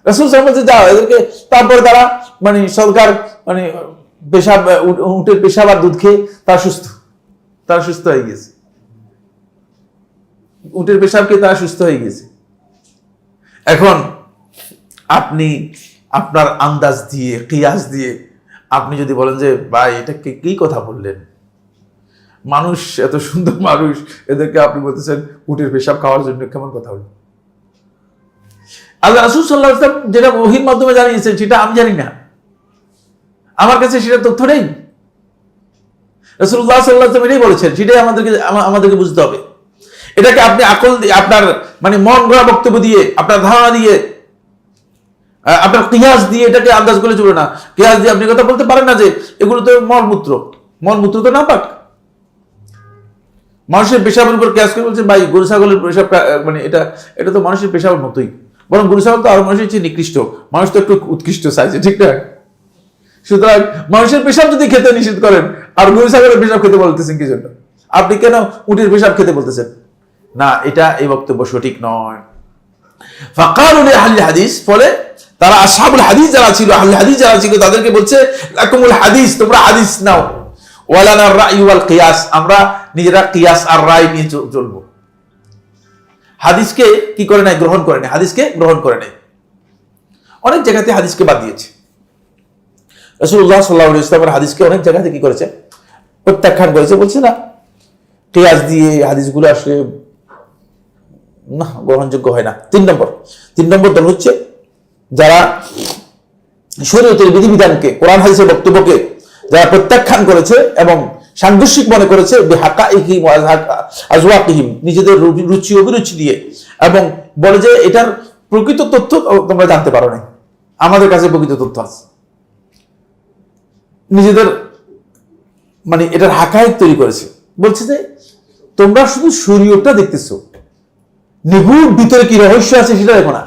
রাসূল সাল্লাল্লাহু আলাইহি ওয়াসাল্লাম যাও এদেরকে। তারপরে তারা মানে সরকার মানে পেশাব, উটের পেশাব আর দুধ খেয়ে তারা সুস্থ হয়ে গেছে। উটের পেশাব খেয়ে তারা সুস্থ হয়ে গেছে। এখন আপনি আপনার আন্দাজ দিয়ে, কিয়াস দিয়ে আপনি যদি বলেন যে ভাই এটা কি কথা বললেন, মানুষ এত সুন্দর মানুষ, এদেরকে আপনি বলতেছেন উটের পেশাব খাওয়ার জন্য, কেমন কথা হলো? আল্লাহ রাসূল সাল্লাল্লাহু আলাইহি ওয়াসাল্লাম যেটা ওহীর মাধ্যমে জানিয়েছেন সেটা আমি জানি না, আমার কাছে সেটা তথ্য নেই। রাসূলুল্লাহ সাল্লাল্লাহু আলাইহি ওয়াসাল্লাম এটাই বলেছেন, সেটাই আমাদেরকে বুঝতে হবে। এটাকে আপনি আকল দিয়ে, আপনার মানে মন গড়া বক্তব্য দিয়ে, আপনার ধারণা দিয়ে, আপনার কিয়াস দিয়ে এটাকে আন্দাজ করে চলবে না। কিয়াস দিয়ে আপনি কথা বলতে পারেন না যে এগুলো তো মলমূত্র, মলমূত্র তো নাপাক। মানুষের পেশাবের উপর কিয়াস করে বলছে ভাই গরু ছাগলের পেশাব, মানে এটা তো মানুষের পেশাবের মতোই, বরং গরু ছাগল তো আরো মানুষের চেয়ে নিকৃষ্ট, মানুষ তো একটু উৎকৃষ্ট চাইছে, ঠিক না? সুতরাং মানুষের পেশাব যদি খেতে নিষেধ করেন আর গরু ছাগলের পেশাব খেতে বলতেছেন কি জন্য? আপনি কেন উটের পেশাব খেতে বলতেছেন? না, এটা এই বক্তব্য সঠিক নয়। ফাকালু লিআহলি হাদিস, ফলে তারা আসহাবুল হাদিস যারা ছিল, আহলে হাদিস যারা ছিল, তাদেরকে বলছে লাকুমুল হাদিস, তোমরা হাদিস নাও, ওয়ালানা রাই ওয়াল কিয়াস, আমরা নিজেরা কিয়াস আর রায় নিয়ে চলবো। হাদিসকে কি করে নাই? গ্রহণ করে নাই, হাদিসকে গ্রহণ করে নাই। অনেক জায়গাতে হাদিসকে বাদ দিয়েছে। রাসূলুল্লাহ সাল্লাল্লাহু আলাইহি ওয়াসাল্লামের হাদিসকে অনেক জায়গাতে কি করেছে? প্রত্যাখ্যান করেছে, বলছে না কিয়াস দিয়ে হাদিসগুলো আসলে না, গ্রহণযোগ্য হয় না। তিন নম্বর দল হচ্ছে যারা শরীয়তের বিধিবিধানকে, কোরআন হাদিসের বক্তব্যকে যারা প্রত্যাখ্যান করেছে এবং সাংঘর্ষিক মনে করেছে বিহাকাইহিম ওয়া আজওয়াকিহিম, নিজেদের রুচি অভিরুচি দিয়ে, এবং বলে যে এটার প্রকৃত তথ্য তোমরা জানতে পারো না, আমাদের কাছে প্রকৃত তথ্য আছে। নিজেদের মানে এটার হাকায়েক তৈরি করেছে, বলছে যে তোমরা শুধু শরীয়তটা দেখতেছো, নিগুড় ভিতরে কি রহস্য আছে সেটা দেখো না।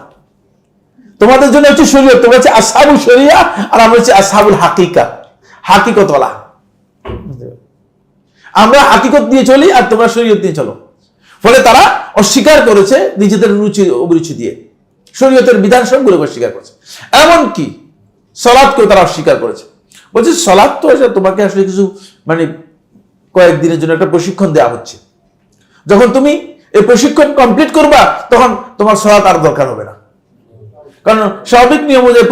তোমাদের জন্য হচ্ছে শরীয়ত, তোমরা হচ্ছে আসহাবুল শরিয়া আর আমরা হচ্ছে আসহাবুল হাকিকা, হাকিকতওয়ালা। আমরা হাকিকত নিয়ে চলি আর তোমরা শরীয়ত নিয়ে চলো। ফলে তারা অস্বীকার করেছে নিজেদের রুচি অভিরুচি দিয়ে, শরীয়তের বিধান সবগুলোকে অস্বীকার করেছে। এমনকি সালাতকেও তারা অস্বীকার করেছে, বলছে সালাত তো তোমাকে আসলে কিছু মানে কয়েকদিনের জন্য একটা প্রশিক্ষণ দেওয়া হচ্ছে, যখন তুমি এই প্রশিক্ষণ কমপ্লিট করবা তখন তোমার সালাত আর দরকার হবে না। কারণ স্বাভাবিক নিয়ম অনুযায়ী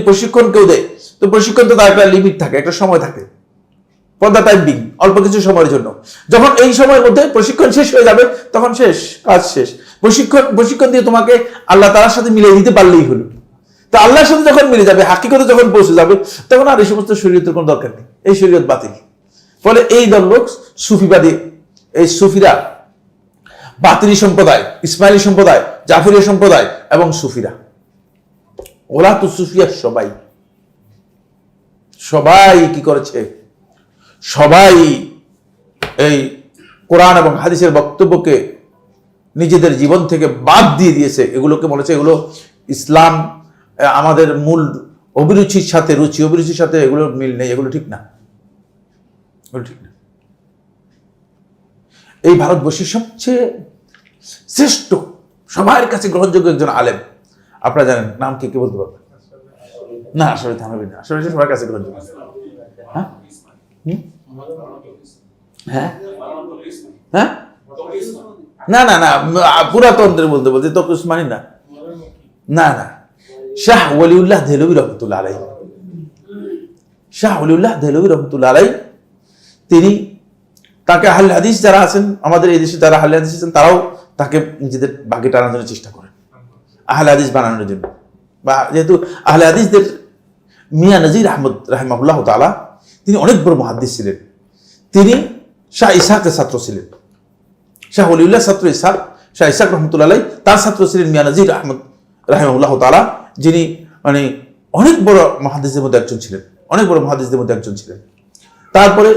প্রশিক্ষণ কেউ দেয় তো প্রশিক্ষণ তো তার একটা লিমিট থাকে, একটা সময় থাকে, ফর দ্য টাইম বিং, অল্প কিছু সময়ের জন্য। যখন এই সময়ের মধ্যে প্রশিক্ষণ শেষ হয়ে যাবে তখন শেষ, কাজ শেষ। প্রশিক্ষণ দিয়ে তোমাকে আল্লাহ তাআলার সাথে মিলিয়ে দিতে পারলেই হলো। তো আল্লাহর সাথে যখন মিলে যাবে, হাকিকতে যখন পৌঁছে যাবে, তখন আর এই সমস্ত শরীয়তের কোনো দরকার নেই, এই শরীয়ত বাতিল। ফলে এই দল লোক সুফিবাদী, এই সুফিরা, বাতিলি সম্প্রদায়, ইসমাইলি সম্প্রদায়, জাফরিয়া সম্প্রদায় এবং সুফিরা, ওরা তো সুফিয়া সবাই কি করেছে? সবাই এই কোরআন এবং হাদিসের বক্তব্যকে নিজেদের জীবন থেকে বাদ দিয়ে দিয়েছে। এগুলোকে বলেছে এগুলো ইসলাম, আমাদের মূল অভিরুচির সাথে, রুচি অভিরুচির সাথে এগুলোর মিল নেই, এগুলো ঠিক না, এগুলো ঠিক না। এই ভারতবর্ষের সবচেয়ে শ্রেষ্ঠ, সবার কাছে গ্রহণযোগ্য একজন আলেম, আপনারা জানেন নাম কি বলতে পারবেন? না, আসলে থানভী না, আসলে সবার কাছে গ্রহণযোগ্য। হ্যাঁ হ্যাঁ হ্যাঁ, না না না, পুরাতন্ত্রের বলতে তকি উসমানী না, না না, শাহ ওয়ালিউল্লাহ দেহলভী রহমতুল্লাহ আলাইহি, শাহ ওয়ালিউল্লাহ দেহলভী রহমতুল্লাহ আলাইহি, তিনি তাকে আহলে হাদিস যারা আছেন, আমাদের এই দেশে যারা আহলে হাদিস আছেন, তারাও তাকে নিজেদের ভাগে টানার জন্য চেষ্টা করেন, আহলে হাদিস বানানোর জন্য। বা যেহেতু আহলে হাদিসদের মিয়া নজির আহমদ রাহিমাহুল্লাহ তাআলা, তিনি অনেক বড় মুহাদ্দিস ছিলেন। তিনি শাহ ইসহাকের ছাত্র ছিলেন, শাহ ওয়ালিউল্লাহ ছাত্র ইসহাক, শাহ ইসহাক রহমতুল্লাহ আলাইহি তার ছাত্র ছিলেন মিয়া নজির আহমদ রাহিমাহুল্লাহ তাআলা, যিনি মানে অনেক বড় মুহাদ্দিসদের মধ্যে একজন ছিলেন, অনেক বড় মুহাদ্দিসদের মধ্যে একজন ছিলেন। তারপরে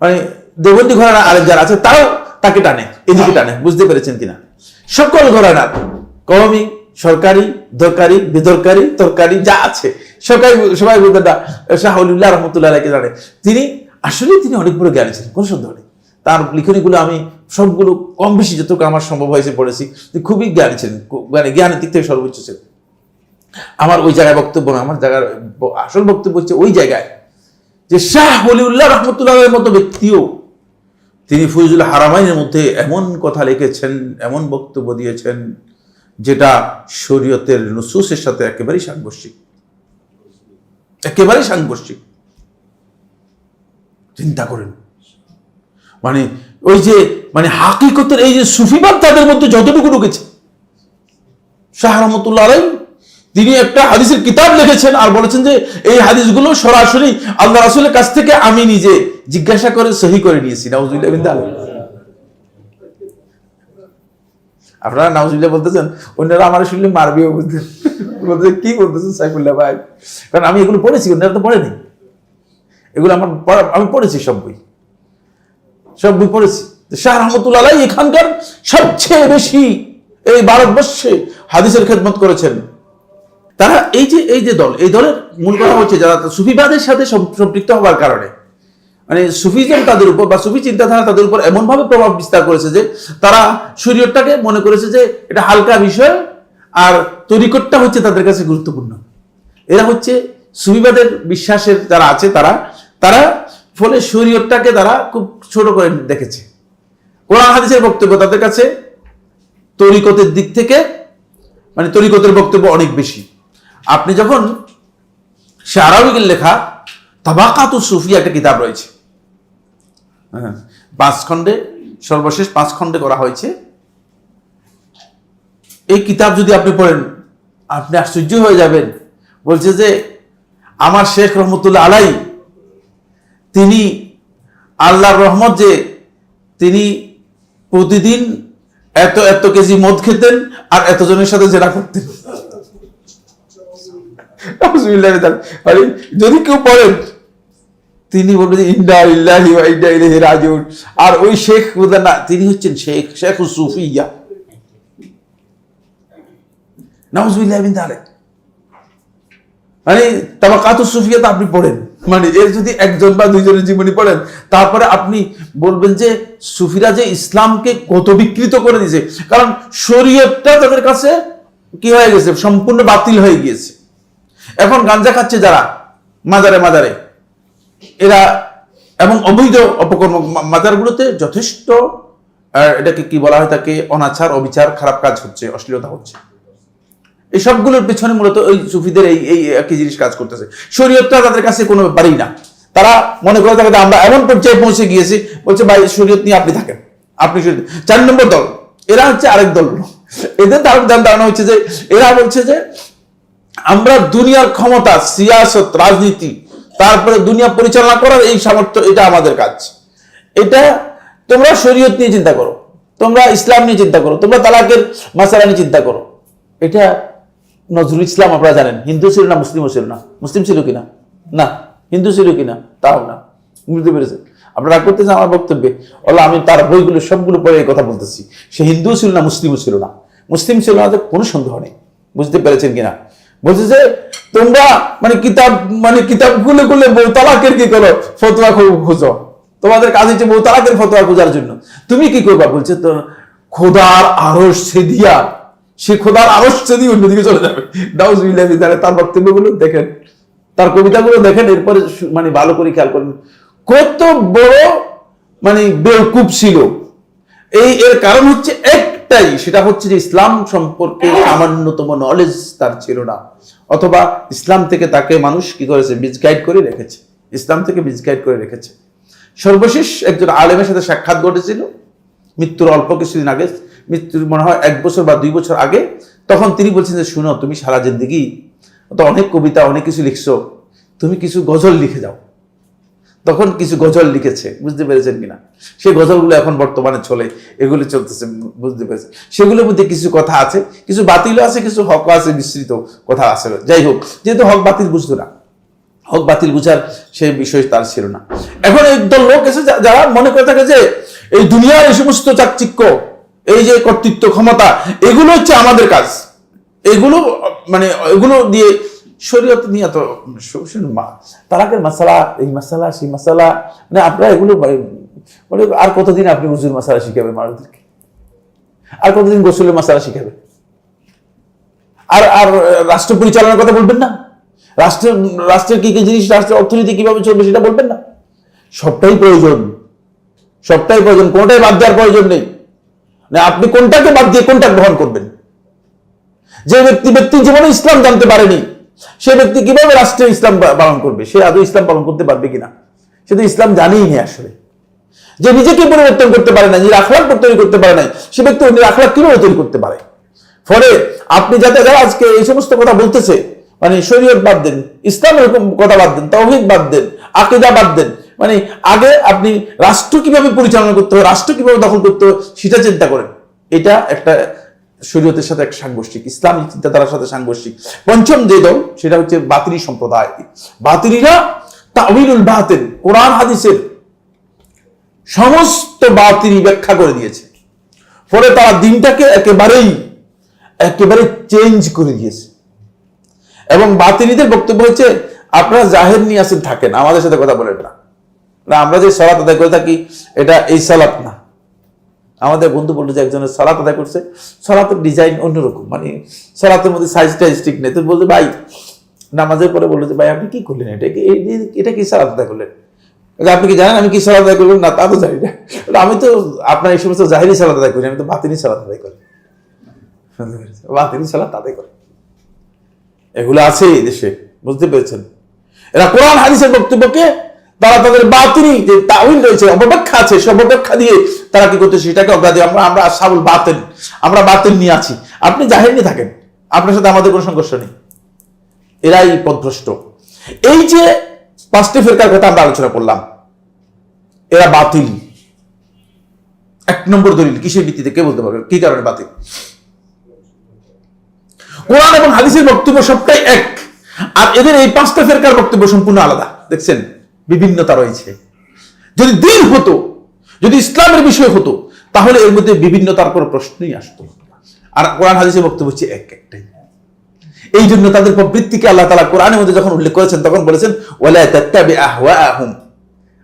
মানে দেওবন্দি ঘরানার আরেক যারা আছে তারাও তাকে টানে, এদিকে টানে, বুঝতে পেরেছেন কিনা? সকল ঘরানার, কওমি, সরকারি, দরকারি, বেদরকারি, তরকারি যা আছে সবাই বলতেন না শাহ ওয়ালিউল্লাহ রহমতুল্লাহ আলাইহিকে জানে। তিনি আসলে তিনি অনেক বড় জ্ঞানী ছিলেন, কোনো সন্দেহ নেই। তার লিখনীগুলো আমি সবগুলো কম বেশি যতটুকু আমার সম্ভব হয়েছে পড়েছি। খুবই জ্ঞানী ছিলেন, মানে জ্ঞানের দিক থেকে সর্বোচ্চ ছিলেন। আমার ওই জায়গায় বক্তব্য না, আমার জায়গার আসল বক্তব্য হচ্ছে ওই জায়গায় যে শাহ ওয়ালিউল্লাহ রহমতুল্লাহের মতো ব্যক্তিও তিনি ফয়জুল হারামাইনের মধ্যে এমন কথা লিখেছেন, এমন বক্তব্য দিয়েছেন যেটা শরীয়তের নুসুসের সাথে একেবারেই সাংঘর্ষিক, একেবারেই সাংঘর্ষিক। চিন্তা করেন, মানে ওই যে মানে হাকিকতের এই যে সুফিবাদ তাদের মধ্যে যতটুকু ঢুকেছে, শাহ রহমতুল্লাহ আলাইহি তিনি একটা হাদিসের কিতাব লিখেছেন আর বলেছেন যে এই হাদিসগুলো সরাসরি আল্লাহ রাসূলের কাছ থেকে আমি নিজে জিজ্ঞাসা করে সহি করে নিয়েছি। নাউযুবিল্লাহ মিন যালিক। আপনারা নাউজুবিল্লাহ বলতেছেন, অন্যরা আমার শুনলে মারবিও, বুঝতেন বলতে কি বলতেছেন সাইফুল্লাহ ভাই, কারণ আমি এগুলো পড়েছি, অন্যরা তো পড়েনি। এগুলো আমি পড়েছি, সব বই পড়েছি। শাহ রহমতুল্লাহ আলাইহি এখানকার সবচেয়ে বেশি এই ভারতবর্ষে হাদিসের খেদমত করেছেন। তারা এই যে দল, এই দলের মূল কথা হচ্ছে যারা সুফিবাদের সাথে সম্পৃক্ত হওয়ার কারণে, মানে সুফিজম তাদের উপর বা সুফি চিন্তাধারা তাদের উপর এমন ভাবে প্রভাব বিস্তার করেছে যে তারা শরীয়তটাকে মনে করেছে যে এটা হালকা বিষয়, আর তরিকতটা হচ্ছে তাদের কাছে গুরুত্বপূর্ণ। এরা হচ্ছে সুফিবাদের বিশ্বাসের যারা আছে, তারা ফলে শরীয়তটাকে তারা খুব ছোট করে দেখেছে। কোরআন হাদিসের বক্তব্য তাদের কাছে তরিকতের দিক থেকে, মানে তরিকতের বক্তব্য অনেক বেশি। আপনি যখন শারাউইর লেখা তাবাকাতুস সুফিয়া একটা কিতাব রয়েছে, 5 খণ্ডে, সর্বশেষ 5 খণ্ডে করা হয়েছে। এই কিতাব যদি আপনি পড়েন আপনি আশ্চর্য হয়ে যাবেন। বলছে যে আমার শেখ রহমতুল্লাহ আলাইহি, তিনি আল্লাহর রহমত যে তিনি প্রতিদিন এত কেজি মদ খেতেন আর এতজনের সাথে জেরা করতেন। যদি কেউ পড়েন তিনি বলবেন ইন্না লিল্লাহি ওয়া ইন্না ইলাইহি রাজিউন। আর ওই শেখ না, তিনি হচ্ছেন শেখ সুফিয়া। নাউজুবিল্লাহি মিন যালিক। মানে তাবাকাতুস সুফিয়া আপনি পড়েন, মানে এর যদি একজন বা দুইজনের জীবনী পড়েন, তারপরে আপনি বলবেন যে সুফিরা যে ইসলামকে কত বিকৃত করে দিয়েছে। কারণ শরীয়তটা তাদের কাছে কি হয়ে গেছে, সম্পূর্ণ বাতিল হয়ে গিয়েছে। এখন গাঞ্জা খাচ্ছে যারা মাজারে, এরা এবং অবৈধ অপকর্ম মাজারগুলোতে যথেষ্ট, এটাকে কি বলা হয়, তাকে অনাচার, অবিচার, খারাপ কাজ হচ্ছে, অশ্লীলতা হচ্ছে। এই সবগুলোর পেছনে মূলত ওই সুফিদের এই একই জিনিস কাজ করতেছে। শরীয়তটা তাদের কাছে কোনো ব্যাপারই না। তারা মনে করে থাকে আমরা এমন পর্যায়ে পৌঁছে গিয়েছি, বলছে ভাই শরীয়ত নিয়ে আপনি থাকেন, আপনি শরীয়ত। 4 নম্বর দল, এরা হচ্ছে আরেক দল। এদের ধারণা হচ্ছে যে এরা বলছে যে আমরা দুনিয়ার ক্ষমতা, সিয়াসত, রাজনীতি, তারপরে দুনিয়া পরিচালনা করার এই সামর্থ্য, এটা আমাদের কাজ। এটা তোমরা শরীয়ত নিয়ে চিন্তা করো, তোমরা ইসলাম নিয়ে চিন্তা করো, তোমরা তালাকের মাসালা নিয়ে চিন্তা করো। এটা নজরুল ইসলাম আপনারা জানেন, হিন্দু ছিল না, মুসলিমও ছিল না। মুসলিম ছিল কিনা? না। হিন্দু ছিল কিনা? তাও না। বুঝতে পেরেছেন? আপনারা রাগ করতেছেন আমার বক্তব্যে? আমি তার বইগুলো সবগুলো পড়ে এই কথা বলতেছি। সে হিন্দুও ছিল না, মুসলিমও ছিল না। মুসলিম ছিল না, কোনো সন্দেহ নেই। বুঝতে পেরেছেন কিনা? বলছে যে তোমরা কিতাবগুলো খুলে বউ তালাকের কি করো, ফতোয়া খোঁজো। তোমাদের কাজ হচ্ছে বউ তালাকের ফতোয়া খোঁজার জন্য। তুমি কি করবা? বলছে তো খোদার আরশ ছেদিয়া, সে খোদার আরশ ছেদিয়ে অন্যদিকে চলে যাবে। নাউজুবিল্লাহ। তার বক্তব্যগুলো দেখেন, তার কবিতাগুলো দেখেন, এরপরে ভালো করে খেয়াল করেন কত বড় বেওকুফ ছিল। এর কারণ হচ্ছে একটাই, সেটা হচ্ছে যে ইসলাম সম্পর্কে সামান্যতম নলেজ তার ছিল না, অথবা ইসলাম থেকে তাকে মানুষ কি করেছে, মিসগাইড করে রেখেছে, ইসলাম থেকে মিসগাইড করে রেখেছে। সর্বশেষ একজন আলেমের সাথে সাক্ষাৎ ঘটেছিল মৃত্যুর অল্প কিছুদিন আগে, মৃত্যুর মনে হয় 1 বছর বা 2 বছর আগে। তখন তিনি বলছেন যে শুনো, তুমি সারা জিন্দেগি তো অনেক কবিতা, অনেক কিছু লিখছো, তুমি কিছু গজল লিখে যাও। তখন কিছু গজল লিখেছে, বুঝতে পেরেছেন কিনা? সেই গজলগুলো এখন বর্তমানে চলে, এগুলো চলতেছে, বুঝতে পেরেছেন? সেগুলোর মধ্যে কিছু কথা আছে, কিছু বাতিলও আছে, কিছু হক আছে, মিশ্রিত কথা আছে। যাই হোক, যেহেতু হক বাতিল বুঝতো না, হক বাতিল বুঝার সেই বিষয় তার ছিল না। এখন একদল লোক এসে যারা মনে করে থাকে যে এই দুনিয়ার এই সমস্ত চাকচিক্য, এই যে কর্তৃত্ব, ক্ষমতা, এগুলো হচ্ছে আমাদের কাজ, এগুলো দিয়ে শরীয়ত নিয়ে তো তালাকের মাসালা, এই মাসালা, সেই মাসালা, আপনারা এগুলো আর কতদিন আপনি হুজুর মাসালা শিখাবেন মানুষদেরকে? আর কতদিন গোসলের মাসালা শিখাবেন? আর রাষ্ট্র পরিচালনার কথা বলবেন না? রাষ্ট্রের কি কি জিনিস, রাষ্ট্রের অর্থনীতি কিভাবে চলবে সেটা বলবেন না? সবটাই প্রয়োজন, কোনটাই বাদ দেওয়ার প্রয়োজন নেই। আপনি কোনটাকে বাদ দিয়ে কোনটা গ্রহণ করবেন? যে ব্যক্তি জীবনে ইসলাম জানতে পারেনি, সে ব্যক্তি কিভাবে রাষ্ট্রে ইসলাম পালন করবে? সে আদৌ ইসলাম পালন করতে পারবে কিনা? সে তো ইসলাম জানেই না আসলে। যে নিজেকে পরিবর্তন করতে পারে না, নিজের আখলাক তৈরি করতে পারে না, সে ব্যক্তি অন্যের আখলাক কিভাবে তৈরি করতে পারে? ফলে আপনি যারা আজকে এই সমস্ত কথা বলতেছে, শরীয়ত বাদ দেন, ইসলামের কথা বাদ দেন, তাওহীদ বাদ দেন, আকীদা বাদ দেন, আগে আপনি রাষ্ট্র কিভাবে পরিচালনা করতে হবে, রাষ্ট্র কিভাবে দখল করতে হবে সেটা চিন্তা করেন। এটা একটা শরীয়তের সাথে এক সাংঘর্ষিক, ইসলামী চিন্তাধারার সাথে সাংঘর্ষিক। পঞ্চম যে দল সেটা হচ্ছে বাতিনি সম্প্রদায়। বাতিনিরা তাউইলুল বাতিল, কোরআন হাদিসের সমস্ত বাতিনি ব্যাখ্যা করে দিয়েছে, ফলে তারা দিনটাকে একেবারে চেঞ্জ করে দিয়েছে। এবং বাতিনিদের বক্তব্য হচ্ছে আপনারা জাহের নিয়ে আসেন, থাকেন, আমাদের সাথে কথা বলেন না। আমরা যে সালাত আদায় করে থাকি এটা এই সালাত না। আমাদের বন্ধু বললো যে একজনের সালাত আদায় করছে, সালাতের ডিজাইন অন্যরকম, মানে সালাতের মধ্যে সাইজটা স্টিক নেই। তো বলতে ভাই নামাজের পরে বললো যে ভাই আপনি কি করলেন, এটা কি সালাত আদায় করলেন? আপনি কি জানেন আমি কি সালাত আদায় করবেন? না, তা তো জানি না। আমি তো আপনার এই সমস্ত জাহিরি সালাত আদায় করি, আমি তো বাতিনি সালাত আদায় করি। বাতিনি সালাত আদায় করে এগুলো আছে এই দেশে, বুঝতে পেরেছেন? এরা কোরআন হাদিসের বক্তব্যকে তারা তাদের বাতিনি যে তাউইল রয়েছে, অপব্যাখ্যা আছে, সব অপব্যাখ্যা দিয়ে তারা কি করতেছে সেটাকে অগ্রাধিকার। আমরা আসাবুল বাতিল, আমরা বাতিল নিয়ে আছি, আপনি জাহির নিয়ে থাকেন, আপনার সাথে আমাদের কোনো সংঘর্ষ নেই। এরাই পথভ্রষ্ট। এই যে পাঁচটি ফিরকার কথা আমরা আলোচনা করলাম, এরা বাতিল। এক নম্বর দলিল কিসের ভিত্তিতে কে বলতে পারবে, কি কারণে বাতিল? কোরআন এবং হাদিসের বক্তব্য সবটাই এক, আর এদের এই পাঁচটা ফিরকার বক্তব্য সম্পূর্ণ আলাদা। দেখছেন বিভিন্নতা রয়েছে। যদি দিন হতো, যদি ইসলামের বিষয় হতো, তাহলে এর মধ্যে বিভিন্নতার কোনো প্রশ্নই আসতো। আর কোরআন হাদিসের বক্তব্য হচ্ছে একটাই। এই জন্য তাদের প্রবৃত্তিকে আল্লাহ তাআলা কোরআনের মধ্যে যখন উল্লেখ করেছেন তখন বলেছেন ওয়ালা তাত্তাবি আহওয়াহুম,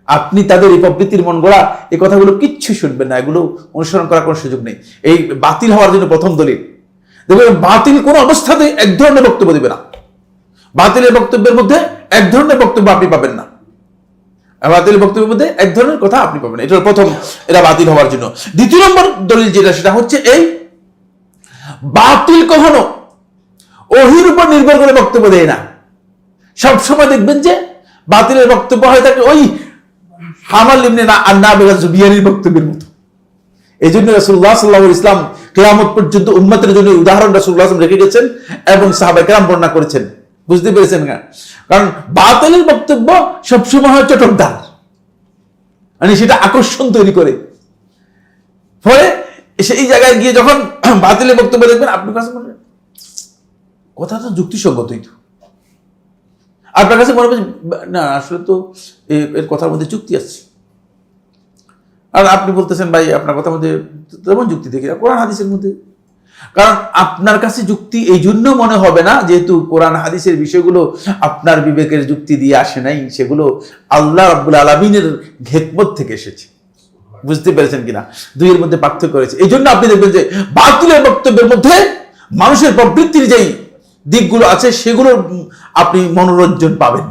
আপনি তাদের এই প্রবৃত্তির মন গড়া এই কথাগুলো কিচ্ছু শুনবেন না, এগুলো অনুসরণ করার কোনো সুযোগ নেই। এই বাতিল হওয়ার জন্য প্রথম দলিল দেখবেন, বাতিল কোন অবস্থাতে এক ধরনের বক্তব্য দিবে না। বাতিলের বক্তব্যের মধ্যে এক ধরনের বক্তব্য আপনি পাবেন না, বাতিল বক্তব্যের মধ্যে এক ধরনের কথা আপনি পাবেন। এটা প্রথম, এরা বাতিল হওয়ার জন্য। দ্বিতীয় নম্বর দলিল যেটা, সেটা হচ্ছে এই বাতিল কখনো ওহির উপর নির্ভর করে বক্তব্য দেয় না। সবসময় দেখবেন যে বাতিলের বক্তব্য হয়ে থাকে ওই হামাল ইবনে জুবিয়ারির বক্তব্যের মতো। এই জন্য রাসূলুল্লাহ সাল্লাল্লাহু আলাইহি ওয়াসাল্লাম কিয়ামত পর্যন্ত উম্মতের জন্য উদাহরণ রাসূলুল্লাহ সাল্লাল্লাহু আলাইহি ওয়াসাল্লাম রেখে গেছেন এবং সাহাবায়ে কেরাম বর্ণনা করেছেন। বুঝতে পেরেছেন না? কারণ বাতিলের বক্তব্য সবসময় হয় চটকদার, মানে সেটা আকর্ষণ তৈরি করে। ফলে সেই জায়গায় গিয়ে যখন বাতিলের বক্তব্য দেখবেন, আপনার কাছে মনে হয় কথা তো যুক্তিসঙ্গতই, তো আপনার কাছে মনে হবে না আসলে তো এর কথার মধ্যে যুক্তি আছে। আর আপনি বলতেছেন ভাই আপনার কথার মধ্যে তেমন যুক্তি দেখি না কোরআন হাদিসের মধ্যে। কারণ আপনার কাছে যুক্তি এই জন্য মনে হবে না যেহেতু কোরআন হাদিসের বিষয়গুলো আপনার বিবেকের যুক্তি দিয়ে আসে নাই, সেগুলো আল্লাহ রাব্বুল আলামিনের হিকমত থেকে এসেছে। বুঝতে পেরেছেন কিনা? দুইয়ের মধ্যে পার্থক্য রয়েছে। এই জন্য আপনি দেখবেন যে বাতিলের বক্তব্যের মধ্যে মানুষের প্রবৃত্তির যেই দিকগুলো আছে সেগুলো আপনি মনোরঞ্জন পাবেন,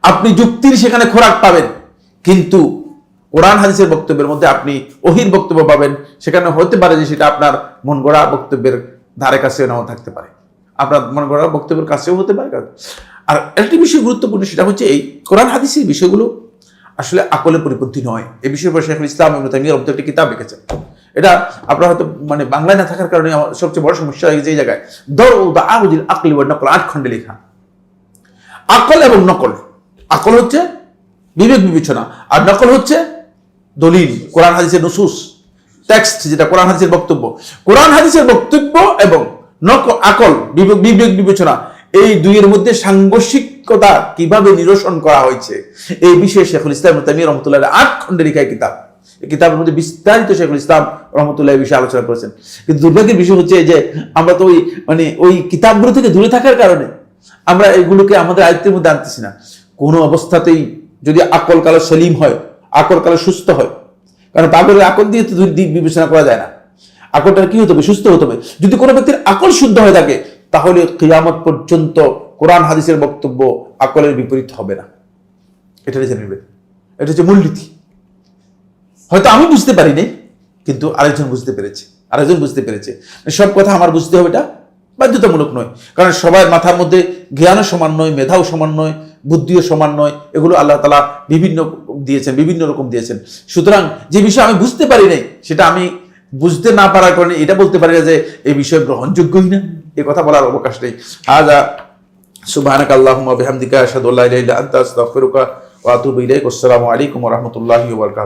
আপনি যুক্তির সেখানে খোরাক পাবেন। কিন্তু কোরআন হাদিসের বক্তব্যের মধ্যে আপনি ওহির বক্তব্য পাবেন, সেখানে হতে পারে যে সেটা আপনার মন গড়া বক্তব্যের ধারে কাছেও নাও থাকতে পারে, আপনার মন গড়া বক্তব্যের কাছেও হতে পারে। আর একটি বিষয় গুরুত্বপূর্ণ, সেটা হচ্ছে এই কোরআন হাদিসের বিষয়গুলো আসলে আকলে পরিপন্থী নয়। এই বিষয়ের উপর শেখুল ইসলাম ইবনে তাইমিয়া একটি কিতাব লিখেছেন। এটা আপনার হয়তো মানে বাংলায় না থাকার কারণে আমার সবচেয়ে বড় সমস্যা হয়েছে এই জায়গায়। দাউদিল আকলি ওয়ান নকল, 8 খণ্ডে লেখা। আকল এবং নকল, আকল হচ্ছে বিবেক বিবেচনা, আর নকল হচ্ছে দলিল, কোরআন হাদিসের নুসুস, টেক্সট, যেটা কোরআন হাদিসের বক্তব্য। কোরআন হাদিসের বক্তব্য এবং আকল, বিবেক বিবেচনা, এই দুইয়ের মধ্যে সাংঘর্ষিকতা কিভাবে নিরসন করা হয়েছে এই বিষয়ে শেখুল ইসলাম ইবনে তাইমিয়া রাহমাতুল্লাহ 8 খণ্ডে লেখা কিতাব। এই কিতাবের মধ্যে বিস্তারিত শেখুল ইসলাম রাহমাতুল্লাহ এই বিষয়ে আলোচনা করেছেন। কিন্তু দুর্ভাগ্যের বিষয় হচ্ছে যে আমরা তো ওই কিতাবগুলো থেকে দূরে থাকার কারণে আমরা এগুলোকে আমাদের আয়ত্তের মধ্যে আনতেছি না। কোনো অবস্থাতেই যদি আকল কালো সলিম হয়, আকল কালো সুস্থ হয়, কারণ পাগলের আকল দিয়ে তো দিক বিবেচনা করা যায় না, আকলটা কি হতে হবে? সুস্থ হতে হবে। যদি কোনো ব্যক্তির আকল শুদ্ধ হয়ে থাকে তাহলে কিয়ামত পর্যন্ত কোরআন হাদিসের বক্তব্য আকলের বিপরীত হবে না। এটা জেনে নেবেন, এটা হচ্ছে মূলনীতি। হয়তো আমি বুঝতে পারিনি, কিন্তু আরেকজন বুঝতে পেরেছে। সব কথা আমার বুঝতে হবে এটা বাধ্যতামূলক নয়, কারণ সবার মাথার মধ্যে জ্ঞানও সমান নয়, মেধাও সমান নয়, বুদ্ধিও সমান নয়। এগুলো আল্লাহ তাআলা বিভিন্ন রকম দিয়েছেন। সুতরাং যে বিষয় আমি বুঝতে পারি নাই, সেটা আমি বুঝতে না পারার কারণে এটা বলতে পারি না যে এই বিষয় গ্রহণযোগ্যই না, এ কথা বলার অবকাশ নেই। হাযা সুবহানাকা আল্লাহুম্মা বিহামদিকা আশহাদু আল্লা ইলাহা ইল্লা আনতা আস্তাগফিরুকা ওয়া আতুবু ইলাইক। আসসালামু আলাইকুম ওয়া রাহমাতুল্লাহি ওয়া বারাকাতুহু।